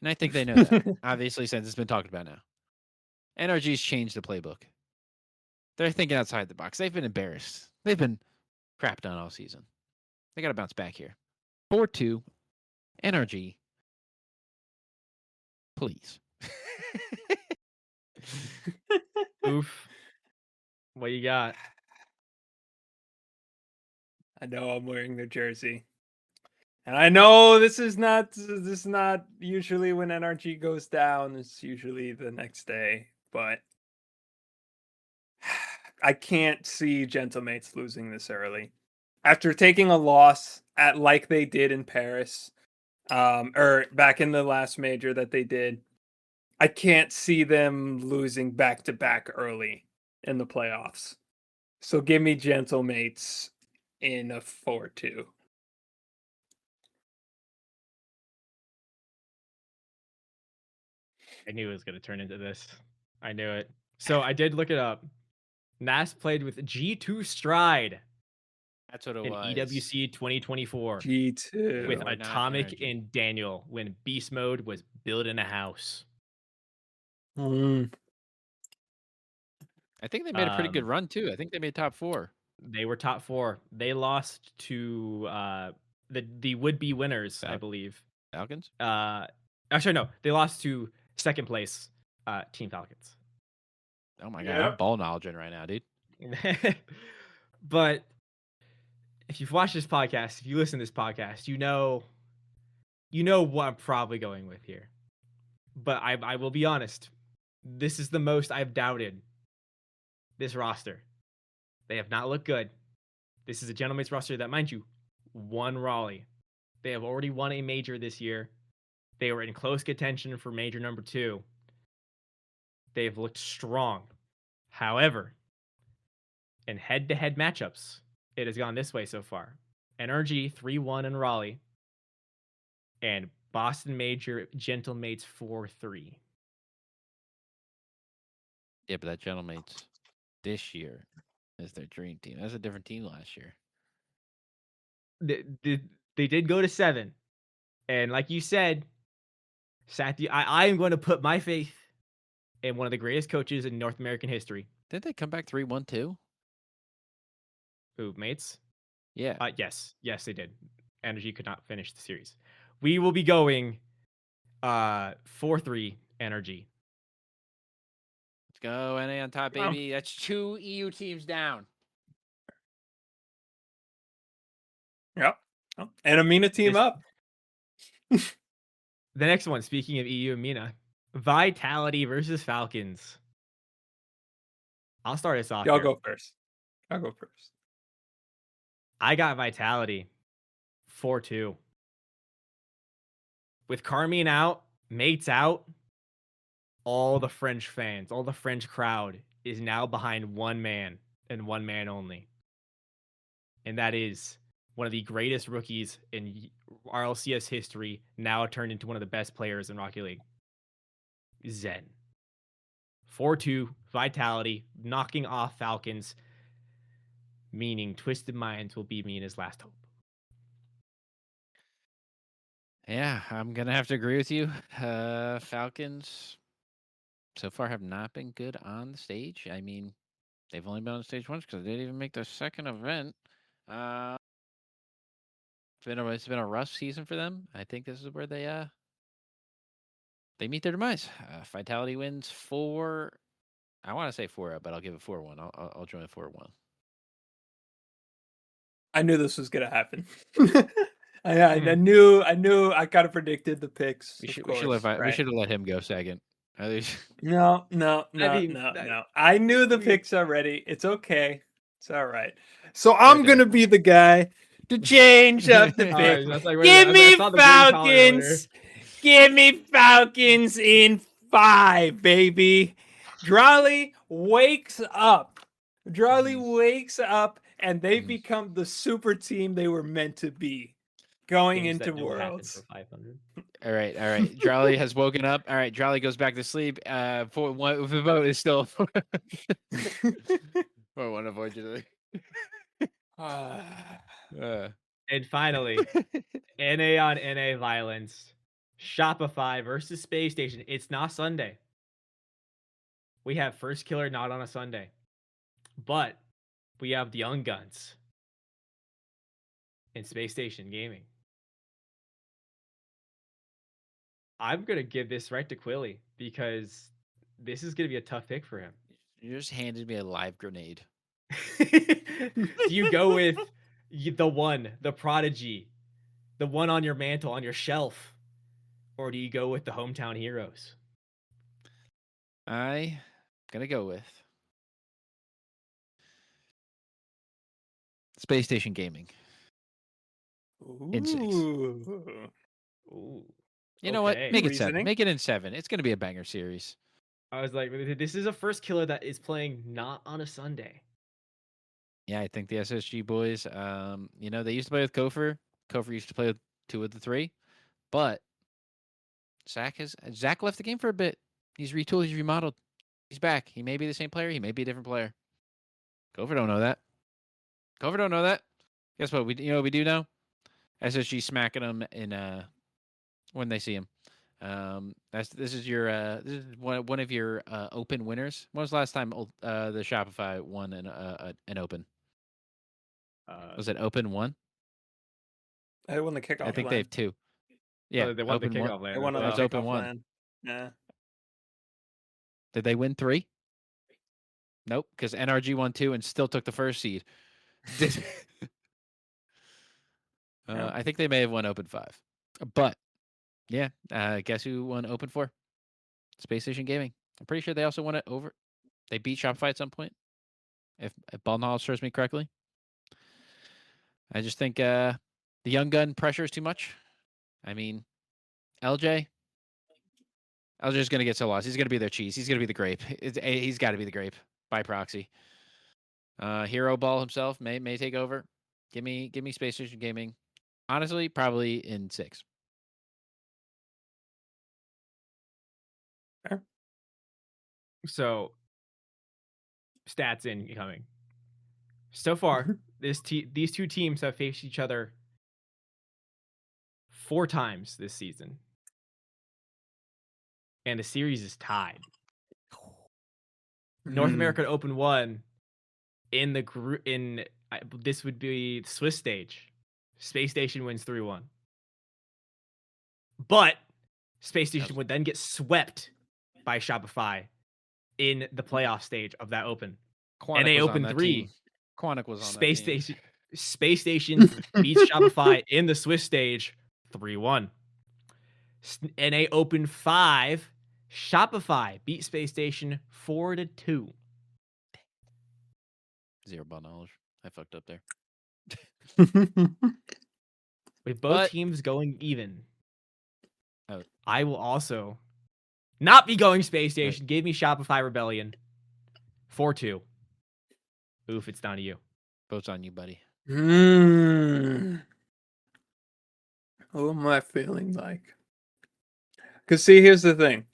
and I think they know that. Obviously, since it's been talked about now, NRG's changed the playbook. They're thinking outside the box. They've been embarrassed. They've been crapped on all season. They got to bounce back here. 4-2, NRG. Please. Oof. What you got? I know I'm wearing the jersey. And I know this is not usually when NRG goes down. It's usually the next day, but I can't see Gentlemates losing this early. After taking a loss at like they did in Paris, or back in the last major that they did, I can't see them losing back to back early in the playoffs. So give me Gentlemates in a 4-2. I knew it was going to turn into this. I knew it. So I did look it up. Nas played with G2 Stride That's what it in was. EWC 2024 G2. with Or not Atomic Energy. and Daniel when Beast Mode was building a house. Mm. I think they made a pretty good Um, run too. I think they made top 4. They were top 4. They lost to the would-be winners, I Fal- believe. Falcons? Actually, no, they lost to second place Team Falcons. Oh my god, Yeah. I'm ball knowledge right now, dude. But if you've watched this podcast, if you listen to this podcast, you know what I'm probably going with here. But I will be honest. This is the most I've doubted this roster. They have not looked good. This is a gentleman's roster that, mind you, won Raleigh. They have already won a major this year. They were in close contention for major number 2. They've looked strong. However, in head-to-head matchups, it has gone this way so far. NRG 3-1 in Raleigh, and Boston Major Gentlemates 4-3. Yeah, but that Gentlemates this year is their dream team. That's a different team last year. They did go to 7. And like you said, I am going to put my faith in one of the greatest coaches in North American history. Didn't they come back 3-1 too? Who, Mates? Yeah. Yes, they did. Energy could not finish the series. We will be going 4-3 Energy. Let's go, NA on top, Wow. baby. That's 2 EU teams down. Yep. Oh, and Amina team This- up. The next one, speaking of EU and Mina, Vitality versus Falcons. I'll start us off. Y'all here. go first. I'll go first. I got Vitality 4-2. With Carmine out, Mates out, all the French fans, all the French crowd is now behind one man and one man only. And that is one of the greatest rookies in RLCS history, now turned into one of the best players in Rocket League. Zen. 4-2, Vitality, knocking off Falcons, meaning Twisted Minds will be Mina's last hope. Yeah, I'm gonna have to agree with you. Falcons so far have not been good on the stage. I mean, they've only been on stage once because they didn't even make their second event. It's been a rough season for them. I think this is where they meet their demise. Vitality wins 4. I want to say 4, but I'll give it 4-1. I'll join 4-1. I knew this was gonna happen. I knew. I kind of predicted the picks. We should right? have let him go second. At least. No. mean, No. I knew the picks already. It's okay. It's all right. So I'm gonna be the guy to change up the pick. Give me Falcons. Give me Falcons in 5, baby. Drawley wakes up. Wakes up, and they become the super team they were meant to be going into Worlds. All right. Drawley has woken up. All right, Drawley goes back to sleep. The vote is still 4-1, unfortunately. And finally, NA on NA violence. Shopify versus Space Station. It's not Sunday. We have First Killer not on a Sunday. But we have the Young Guns in Space Station Gaming. I'm going to give this right to Quilly because this is going to be a tough pick for him. You just handed me a live grenade. Do you go with the prodigy, the one on your mantle, on your shelf, or do you go with the hometown heroes? I'm going to go with Space Station Gaming. In 6. Ooh. You know what? Okay. Make it 7. Reasoning? Make it in 7. It's going to be a banger series. I was like, this is a First Killer that is playing not on a Sunday. Yeah, I think the SSG boys, they used to play with Kofor. Kofor used to play with 2 of the 3. But Zach left the game for a bit. He's retooled. He's remodeled. He's back. He may be the same player. He may be a different player. Gopher don't know that. Gopher don't know that. Guess what? We do know. SSG smacking him in when they see him. This is one of your open winners. When was the last time the Shopify won an open? Was it open one? I won the kickoff. I think LAN. they have two. Yeah, they won the open one. kickoff land. They won on That the was open kickoff one. LAN. Yeah. Did they win 3? Nope, because NRG won 2 and still took the first seed. Yeah. I think they may have won Open 5. But, yeah, guess who won Open 4? Space Station Gaming. I'm pretty sure they also won it over. They beat Shopify at some point, if ball knowledge serves me correctly. I just think the young gun pressure is too much. I mean, LJ's going to get so lost. He's going to be their cheese. He's going to be the grape. He's got to be the grape by proxy. Hero Ball himself may take over. Give me Space Station Gaming. Honestly, probably in 6. Fair. So, stats incoming. So far, these two teams have faced each other 4 times this season, and the series is tied. North American Open 1 in the group this would be the Swiss stage. Space Station wins 3-1. But Space Station would then get swept by Shopify in the playoff stage of that Open. Quantic NA Open 3. Quantic was on Space that team. Station Space Station beats Shopify in the Swiss stage 3-1. NA Open 5, Shopify beat Space Station 4-2. 0 ball knowledge. I fucked up there. With both But- teams going even, Oh. I will also not be going Space Station. Give me Shopify Rebellion 4-2. Oof, it's down to you. Votes on you, buddy. What am I feeling like? Because, see, here's the thing.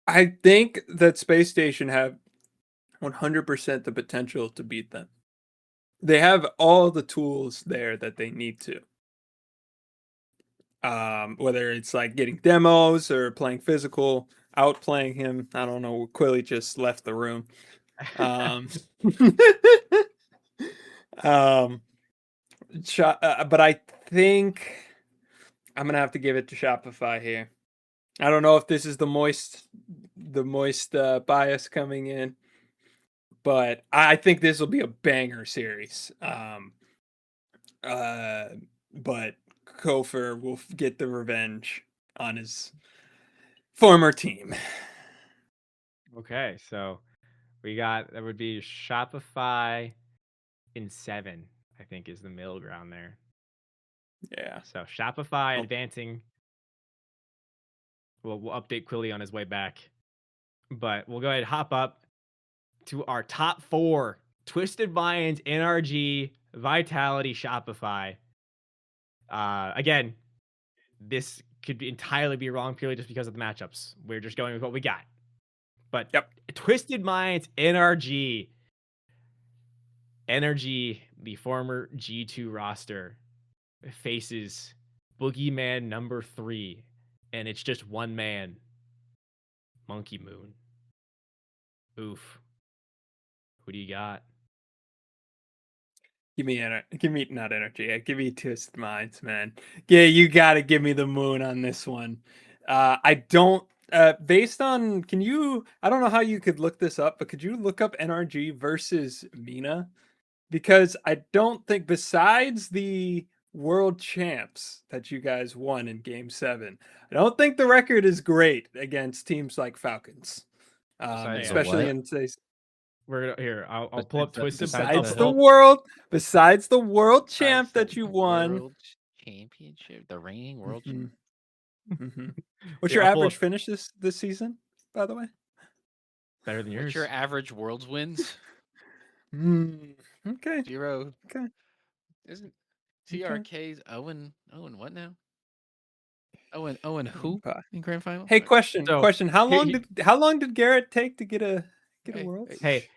I think that Space Station have 100% the potential to beat them. They have all the tools there that they need to. Whether it's like getting demos or playing physical, outplaying him. I don't know. Quilly just left the room. But I think I'm gonna have to give it to Shopify here. I don't know if this is the moist bias coming in, but I think this will be a banger series. But Kofer will get the revenge on his former team. Okay, so that would be Shopify in 7, I think, is the middle ground there. Yeah. So Shopify advancing. We'll update Quilly on his way back. But we'll go ahead and hop up to our top 4. Twisted Minds, NRG, Vitality, Shopify. Again, this could entirely be wrong purely just because of the matchups. We're just going with what we got. But Twisted Minds, NRG, the former G2 roster, faces Boogeyman number 3, and it's just one man, MonkeyMoon. Oof. Who do you got? Give me not energy. Give me Twisted Minds, man. Yeah, you got to give me the moon on this one. I don't. Based on, I don't know how you could look this up, but could you look up NRG versus Mina? Because I don't think, besides the world champs that you guys won in Game 7, I don't think the record is great against teams like Falcons. Especially in today's. We're gonna here. I'll pull up Twisted. Besides the world champ that you won. World championship, the reigning world. What's your average finish this season, by the way? Better than yours. What's your average worlds wins? Okay. 0. Okay. Isn't TRK's Owen what now? Owen who in grand final? Hey, question. So, How he- long did Garrett take to get a Worlds? hey,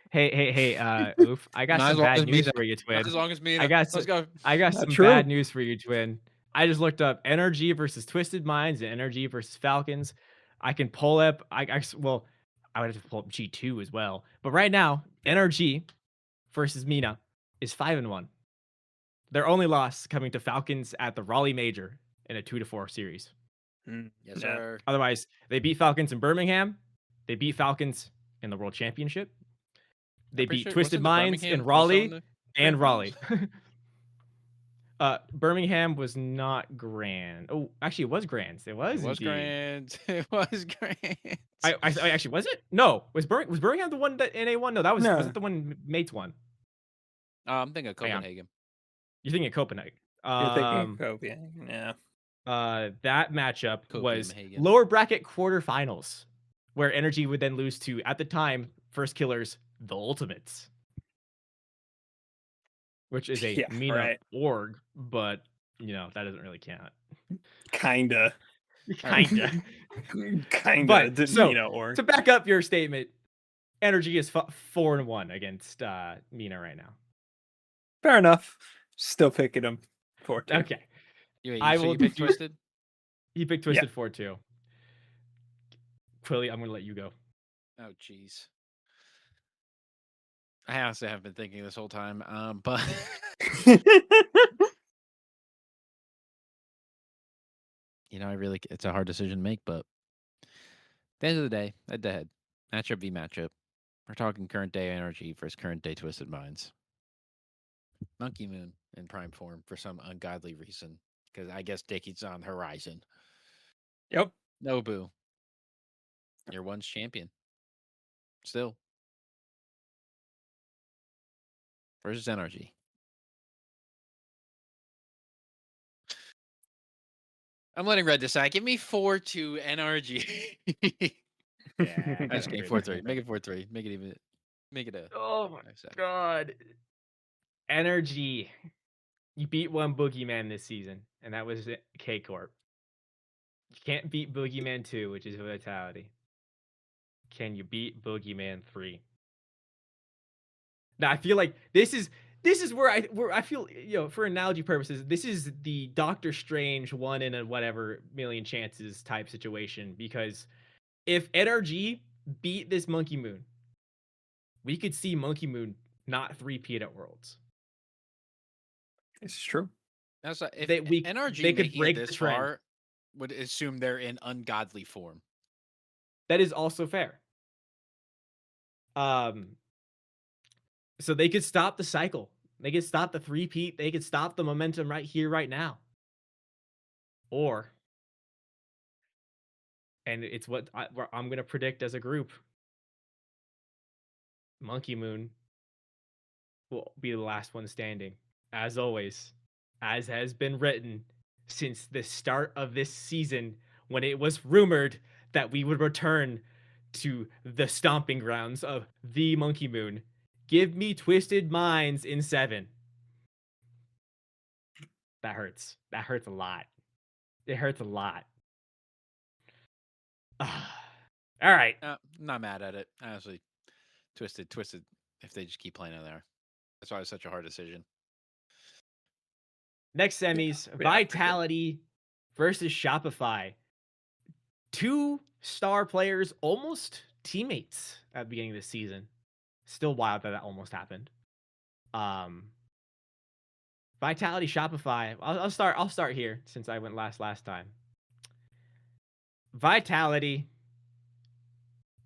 Oof! I got Not as some long bad as news Mina. for you, twin. Not as long as Mina. I got Let's go. I got Not some true. bad news for you, twin. I just looked up Energy versus Twisted Minds and Energy versus Falcons. I can pull up. Well, I would have to pull up G2 as well. But right now, Energy versus Mina is 5-1. Their only loss coming to Falcons at the Raleigh Major in a 2-4 series. Yes, Yeah. sir. Otherwise, they beat Falcons in Birmingham. They beat Falcons in the World Championship. They I'm pretty beat sure- Twisted wasn't the Minds in Birmingham also in Raleigh the and grand Raleigh. finals? Birmingham was not grand. Oh, actually, it was grand. It was. It was indeed. grand. It was grand. I actually was it? No, was Birmingham the one that NA won? No, that was No. was it the one Mates won? I'm thinking of Hang on. Copenhagen. You're thinking of Copenhagen. You're thinking of Kobe. Yeah. That matchup was Copenhagen. lower bracket quarterfinals, where Energy would then lose to, at the time, First Killers, the Ultimates, which is a Yeah, Mina right. org, but that doesn't really count. Kinda. Kinda. Kinda. But, Didn't so, or To back up your statement, Energy is 4-1 against Mina right now. fair enough. Still picking him 4-2. Okay. So you picked Twisted? He picked Twisted 4-2. Quilly, I'm going to let you go. Oh, jeez. I honestly have been thinking this whole time, but it's a hard decision to make. But at the end of the day, head-to-head, matchup v matchup, we're talking current day Energy versus current day Twisted Minds. MonkeyMoon in prime form for some ungodly reason, because I guess Dickie's on the horizon. Yep. Nobu, you're once champion. Still. Versus Energy. I'm letting Red decide. Give me 4-2 NRG. Yeah, I'm just kidding. 4-3. Make it 4-3. Make it even. Make it a. Oh my god. Energy. You beat one Boogeyman this season, and that was K Corp. You can't beat Boogeyman 2, which is Vitality. Can you beat Boogeyman 3? Now I feel like this is where I feel, for analogy purposes, this is the Doctor Strange 1 in a whatever million chances type situation, because if NRG beat this MonkeyMoon, we could see MonkeyMoon not 3-peat at Worlds. This is true. That's if NRG they could making break it the this trend. far would assume they're in ungodly form. That is also fair. So they could stop the cycle. They could stop the 3-peat. They could stop the momentum right here, right now. And it's what I'm going to predict as a group. MonkeyMoon will be the last one standing. As always, as has been written since the start of this season, when it was rumored that we would return to the stomping grounds of the MonkeyMoon. Give me Twisted Minds in 7. That hurts. That hurts a lot. It hurts a lot. All right. I'm not mad at it. Honestly, Twisted. If they just keep playing in there, that's why it's such a hard decision. Next semis, Vitality versus Shopify. 2 star players, almost teammates at the beginning of the season. Still wild that almost happened. Vitality, Shopify. I'll start here since I went last time. Vitality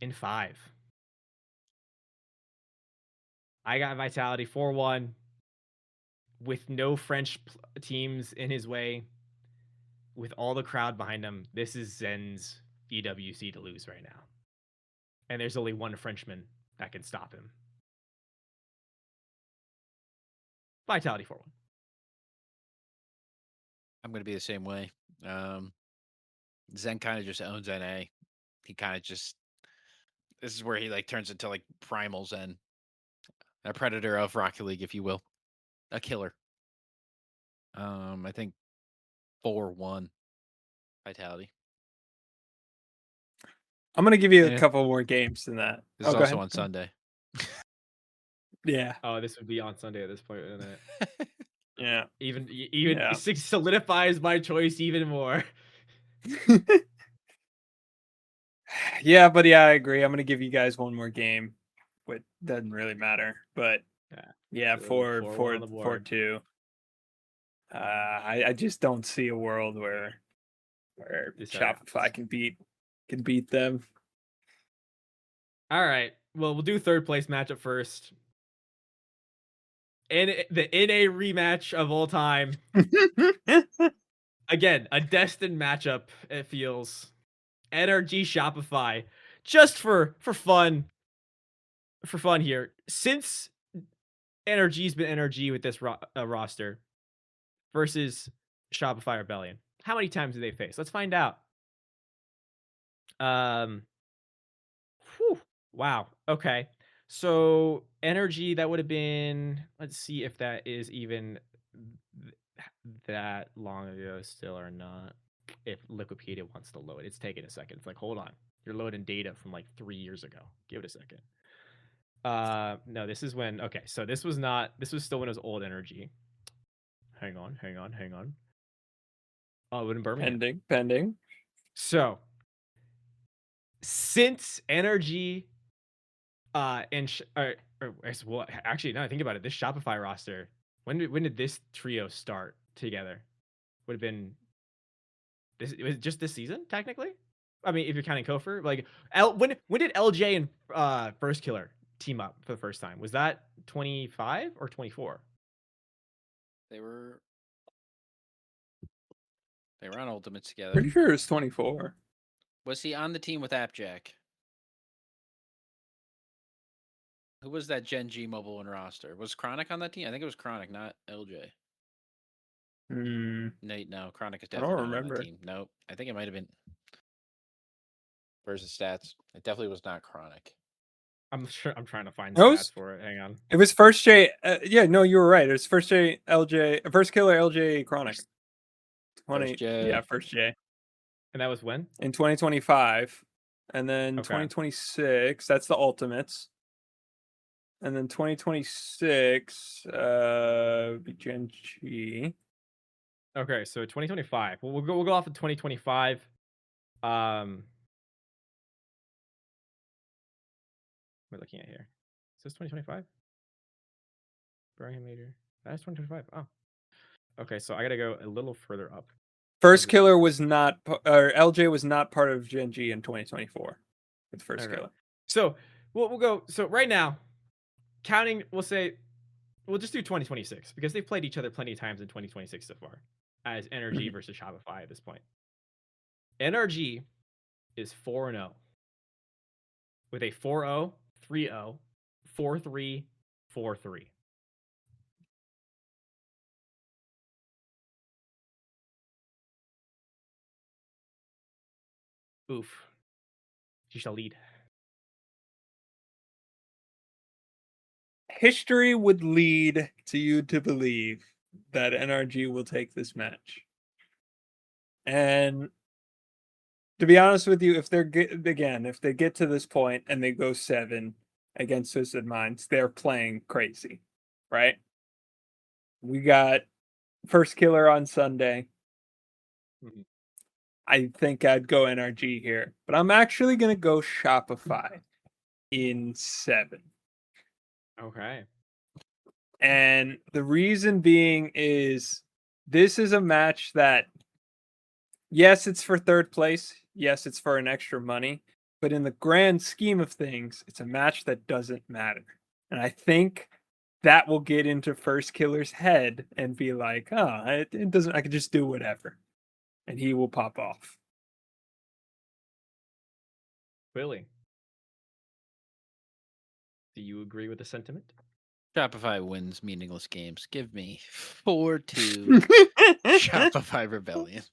in 5. I got Vitality 4-1 with no French teams in his way, with all the crowd behind him. This is Zen's EWC to lose right now. And there's only one Frenchman that can stop him. Vitality 4-1. I'm going to be the same way. Zen kind of just owns NA. He kind of just, this is where he turns into primal Zen, a predator of Rocket League, if you will, a killer. I think 4-1. Vitality. I'm gonna give you a Yeah. couple more games than that. This is go also ahead. on Sunday. Yeah, Oh, this would be on Sunday at this point, isn't it? yeah. Even Yeah. solidifies my choice even more. Yeah, but yeah, I agree. I'm gonna give you guys one more game. Which doesn't really matter, but yeah, So 4-1 on the board. 4-2. I just don't see a world where This Shopify happens. can beat them. All right. Well, we'll do third place matchup first. In the NA rematch of all time. Again, a destined matchup, it feels. NRG Shopify. Just for fun. For fun here. Since NRG's been NRG with this roster versus Shopify Rebellion, how many times do they face? Let's find out. Wow. Okay. So energy, that would have been, let's see if that is even that long ago still or not. If Liquipedia wants to load, it's taking a second. It's like, hold on, you're loading data from like 3 years ago. Give it a second. No, this is when, okay, so this was still when it was old energy. Hang on. Oh, it would in Birmingham. Pending. So since energy well, actually, now I think about it, this Shopify roster, when did this trio start together? Would have been this. It was just this season, technically. I mean, if you're counting Kofor, like when did LJ and First Killer team up for the first time? Was that 25 or 24? They were on Ultimates together. Pretty sure it was 24. Was he on the team with Appjack? Who was that Gen G mobile and roster? Was Chronic on that team? I think it was Chronic, not LJ. Nate, no. Chronic is definitely not on that team. Nope. I think it might have been versus stats. It definitely was not Chronic. I'm trying to find stats for it. Hang on. It was First J. Yeah, no, you were right. It was First J, LJ, First Killer, LJ, Chronic. 20, yeah, First J. And that was when? In 2025. And then 2026, that's the Ultimates. And then 2026, be Gen G. Okay, so 2025. Well, we'll go off of 2025. We're looking at here. Is this 2025? Birmingham Major. That's 2025. Oh. Okay, so I gotta go a little further up. First Killer was not, or LJ was not part of Gen G in 2024 with First Killer. So we'll go. So right now, counting, we'll just do 2026 because they've played each other plenty of times in 2026 so far as NRG versus Shopify at this point. NRG is 4-0 with a 4-0, 3-0, 4-3, 4-3. Oof. You shall lead. History would lead to you to believe that NRG will take this match. And to be honest with you, if they get to this point and they go 7 against Twisted Minds, they're playing crazy, right? We got First Killer on Sunday. I think I'd go NRG here, but I'm actually going to go Shopify in 7. Okay. And the reason being is this is a match that, yes, it's for third place. Yes, it's for an extra money. But in the grand scheme of things, it's a match that doesn't matter. And I think that will get into First Killer's head and be like, oh, it doesn't, I could just do whatever. And he will pop off. Really? Do you agree with the sentiment? Shopify wins meaningless games. Give me 4-2 Shopify Rebellion.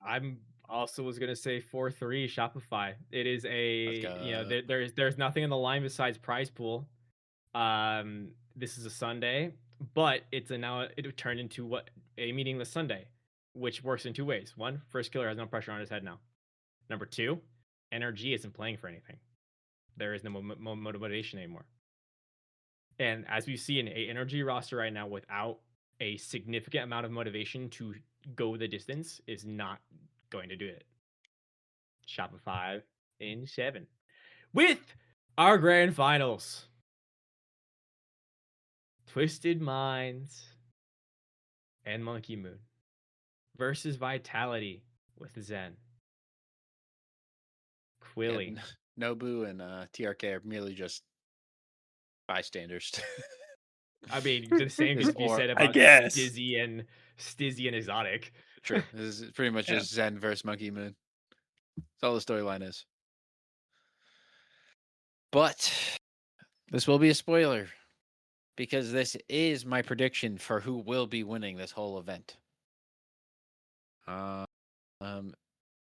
I'm also was gonna say 4-3 Shopify. It is there's nothing in the line besides prize pool. This is a Sunday, but it would turn into a meaningless Sunday which works in two ways. One, First Killer has no pressure on his head now. Number two, NRG isn't playing for anything. There is no motivation anymore. And as we see in a NRG roster right now, without a significant amount of motivation to go the distance, is not going to do it. Shopify in 7. With our grand finals, Twisted Minds and MonkeyMoon versus Vitality with Zen. Quilly. Yeah, Nobu and TRK are merely just bystanders. I mean, the same could be said I about guess. Stizzy and Exotic. True. This is pretty much just Zen versus MonkeyMoon. That's all the storyline is. But this will be a spoiler because this is my prediction for who will be winning this whole event. Yeah,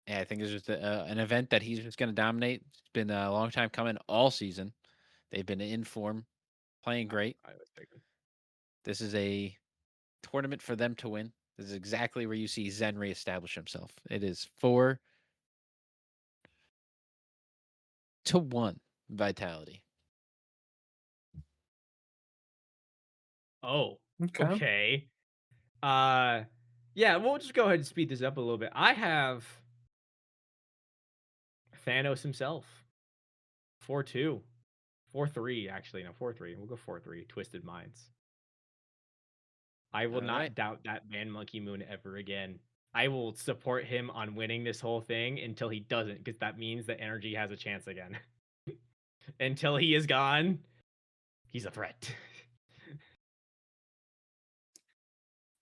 I think it's just an event that he's just going to dominate. It's been a long time coming all season. They've been in form, playing great. This is a tournament for them to win. This is exactly where you see Zen reestablish himself. It is 4-1 Vitality. Oh, okay. Yeah, we'll just go ahead and speed this up a little bit. I have Thanos himself. 4-2. 4-3, actually. No, 4-3. We'll go 4-3. Twisted Minds. I will not doubt that man MonkeyMoon ever again. I will support him on winning this whole thing until he doesn't, because that means that Energy has a chance again. Until he is gone, he's a threat.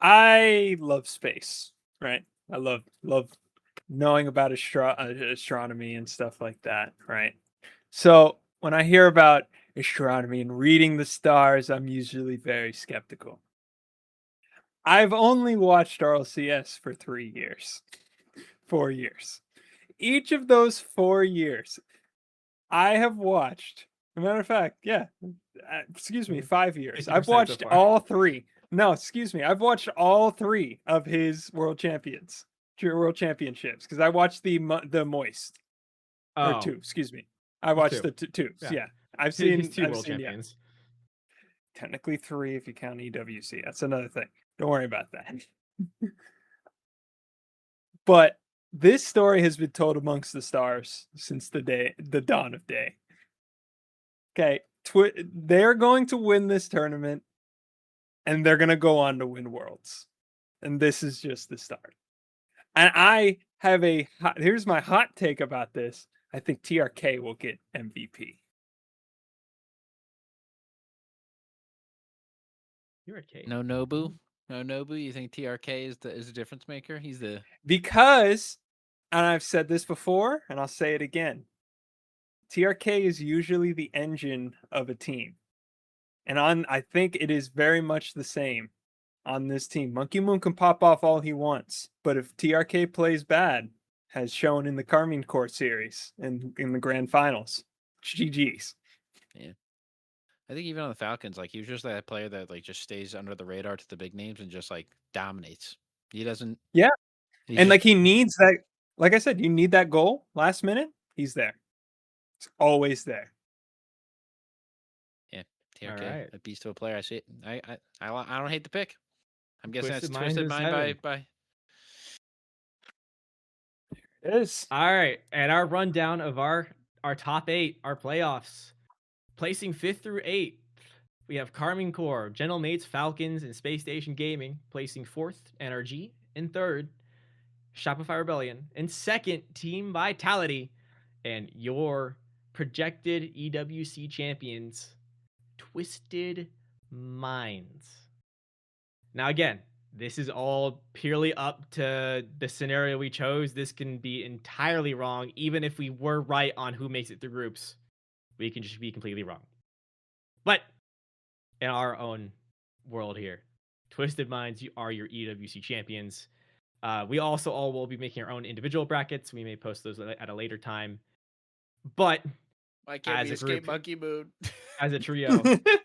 I love space, right? I love knowing about astronomy and stuff like that, right? So when I hear about astronomy and reading the stars, I'm usually very skeptical. I've only watched RLCS for 3 years, 4 years. Each of those 4 years, I have watched. As a matter of fact, 5 years. I've watched so all 3. No, excuse me. I've watched all 3 of his world championships because I watched the Moist. Or 2, excuse me. I watched the 2. Yeah. I've seen his 2 world champions. Technically 3 if you count EWC. That's another thing. Don't worry about that. But this story has been told amongst the stars since the dawn of day. Okay, they're going to win this tournament, and they're going to go on to win Worlds. And this is just the start. And I have here's my hot take about this. I think TRK will get MVP. You're a K. No Nobu? No Nobu? You think TRK is the difference maker? He's the... Because, and I've said this before, and I'll say it again, TRK is usually the engine of a team. And I think it is very much the same on this team. MonkeyMoon can pop off all he wants, but if TRK plays bad, as shown in the Carmine Court series and in the grand finals, GG's. Yeah. I think even on the Falcons, like, he was just that player that, like, just stays under the radar to the big names and just, like, dominates. He doesn't... Yeah. And, like, he needs that... Like I said, you need that goal last minute. He's there. He's always there. Yeah. TRK, a beast of a player. I see it. I don't hate the pick. I'm guessing Twisted that's Twisted Mind by... It is. All right. And our rundown of our top 8, our playoffs. Placing 5th through 8th, we have Carmine Core, Gentle Mates, Falcons, and Space Station Gaming. Placing 4th, NRG. In 3rd, Shopify Rebellion. In 2nd, Team Vitality. And your projected EWC champions, Twisted Minds. Now, again, this is all purely up to the scenario we chose. This can be entirely wrong. Even if we were right on who makes it through groups, we can just be completely wrong. But in our own world here, Twisted Minds, you are your EWC champions. We also all will be making our own individual brackets. We may post those at a later time. But why can't as we a escape group, MonkeyMoon? as a trio,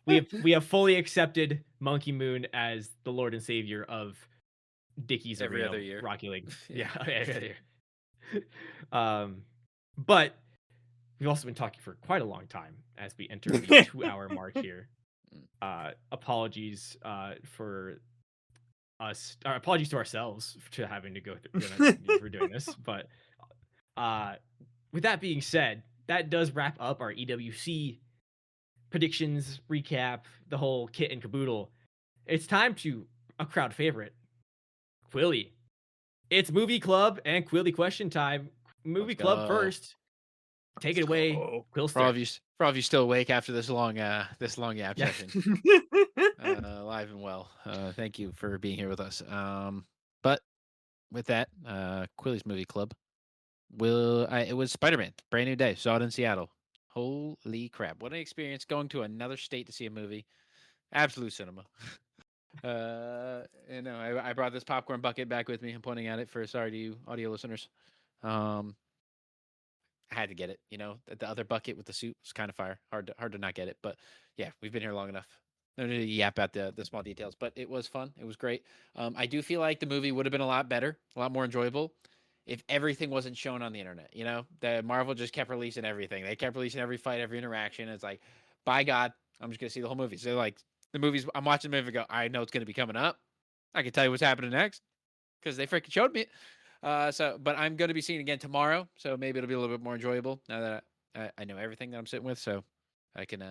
we have fully accepted MonkeyMoon as the Lord and Savior of Dickie's Every Arena other year. Rocky League. Yeah. Yeah, every other year. But we've also been talking for quite a long time as we enter the 2-hour mark here. Apologies for us. Apologies to ourselves to having to go through for doing this. But with that being said, that does wrap up our EWC predictions, recap, the whole kit and caboodle. It's time to a crowd favorite, Quilly. It's movie club and Quilly question time. Movie Let's club go. first. Take it away, go. Quilster. For all of you still awake after this long yap session, live and well. Thank you for being here with us. But with that, Quilly's movie club. It was Spider-Man, brand new day. Saw it in Seattle. Holy crap! What an experience going to another state to see a movie. Absolute cinema. I brought this popcorn bucket back with me. I'm pointing at it for sorry to you audio listeners. I had to get it. The other bucket with the suit was kind of fire. Hard to not get it. But yeah, we've been here long enough. No need to yap at the small details, but it was fun. It was great. I do feel like the movie would have been a lot better, a lot more enjoyable, if everything wasn't shown on the internet. The Marvel just kept releasing everything. They kept releasing every fight, every interaction. It's like, by God, I'm just gonna see the whole movie. So like the movies, I'm watching the movie, go, I know it's gonna be coming up. I can tell you what's happening next because they freaking showed me. But I'm going to be seeing it again tomorrow, so maybe it'll be a little bit more enjoyable now that I know everything that I'm sitting with, so I can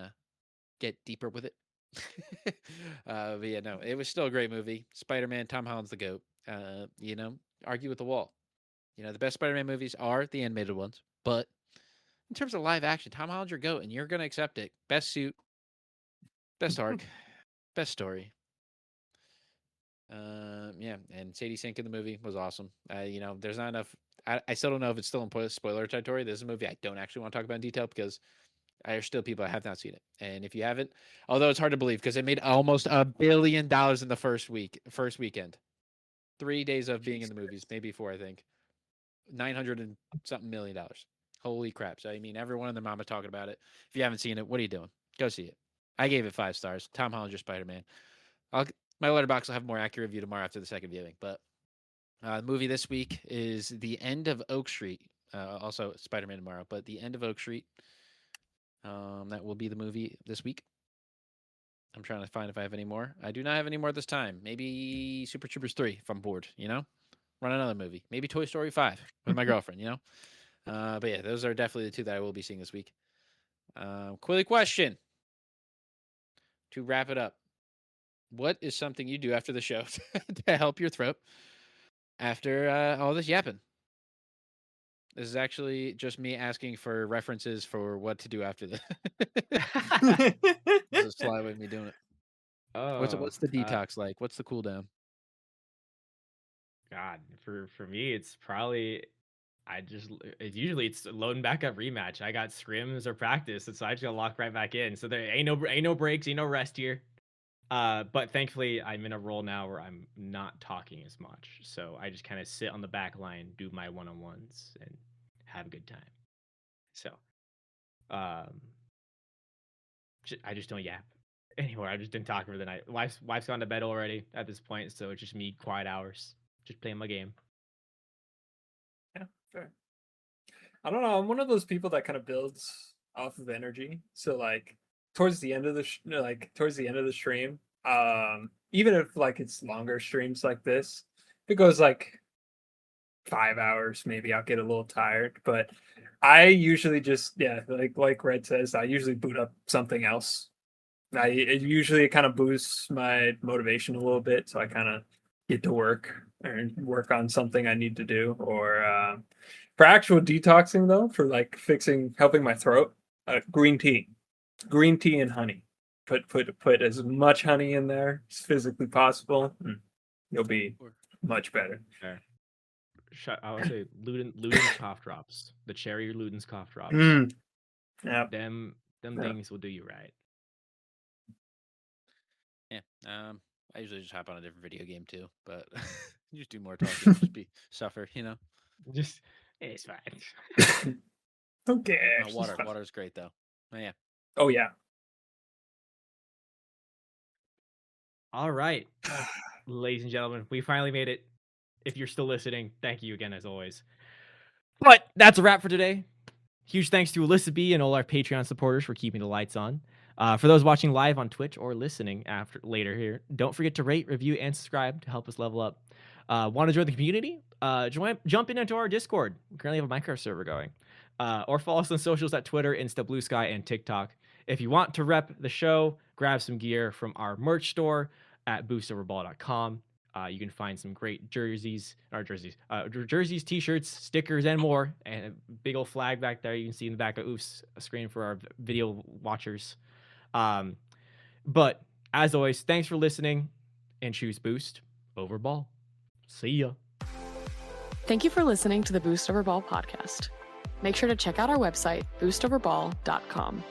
get deeper with it. But yeah, no, it was still a great movie. Spider-Man, Tom Holland's the GOAT. Argue with the wall. The best Spider-Man movies are the animated ones, but in terms of live action, Tom Holland's your GOAT, and you're going to accept it. Best suit, best arc, best story. And Sadie Sink in the movie was awesome. There's not enough. I still don't know if it's still in spoiler territory. This is a movie I don't actually want to talk about in detail because there's still people that have not seen it. And if you haven't, although it's hard to believe because it made almost $1 billion in the first weekend, 3 days of being in the movies, maybe 4, I think, 900 and something $million. Holy crap! So I mean, everyone and their mama talking about it. If you haven't seen it, what are you doing? Go see it. I gave it 5 stars. Tom Holland, your Spider-Man. My letterbox will have a more accurate review tomorrow after the second viewing. But the movie this week is The End of Oak Street. Also Spider-Man tomorrow, but The End of Oak Street. That will be the movie this week. I'm trying to find if I have any more. I do not have any more this time. Maybe Super Troopers 3 if I'm bored, Run another movie. Maybe Toy Story 5 with my girlfriend, But yeah, those are definitely the 2 that I will be seeing this week. Quick question to wrap it up. What is something you do after the show to help your throat after all this yapping? This is actually just me asking for references for what to do after this. This is a sly way of me doing it. What's the detox like? What's the cool down? God, for me, it's probably it's loading back up rematch. I got scrims or practice, and so I just gotta lock right back in. So there ain't no breaks, ain't no rest here. But thankfully, I'm in a role now where I'm not talking as much, so I just kind of sit on the back line, do my one-on-ones, and have a good time. So, I just don't yap anymore. I just didn't talk for the night. Wife's gone to bed already at this point, so it's just me, quiet hours, just playing my game. Yeah, fair. I don't know. I'm one of those people that kind of builds off of energy. So like towards the end of the stream, even if like it's longer streams like this, if it goes like 5 hours, maybe I'll get a little tired. But I usually just like Red says, I usually boot up something else. It usually kind of boosts my motivation a little bit, so I kind of get to work or work on something I need to do. Or for actual detoxing though, for like helping my throat, green tea and honey. Put as much honey in there as physically possible. You'll be much better. Okay. I would say Luden's cough drops, the cherry Luden's cough drops. Yeah, Them things will do you right. Yeah. I usually just hop on a different video game too, but you just do more talking, just suffer, Just it's fine. okay. Water's great though. Oh, yeah. Oh yeah. All right, ladies and gentlemen, we finally made it If you're still listening, thank you again as always. But that's a wrap for today. Huge thanks to Alyssa B and all our Patreon supporters for keeping the lights on. For those watching live on Twitch or listening later here, don't forget to rate, review, and subscribe to help us level up. Want to join the community? Jump into our Discord. We currently have a Minecraft server going. Or follow us on socials at Twitter, Insta, Blue Sky, and TikTok. If you want to rep the show, grab some gear from our merch store at boostoverball.com. You can find some great jerseys, t-shirts, stickers, and more. And a big old flag back there you can see in the back of Oof's screen for our video watchers. But as always, thanks for listening, and choose Boost over Ball. See ya. Thank you for listening to the Boost Over Ball podcast. Make sure to check out our website, boostoverball.com.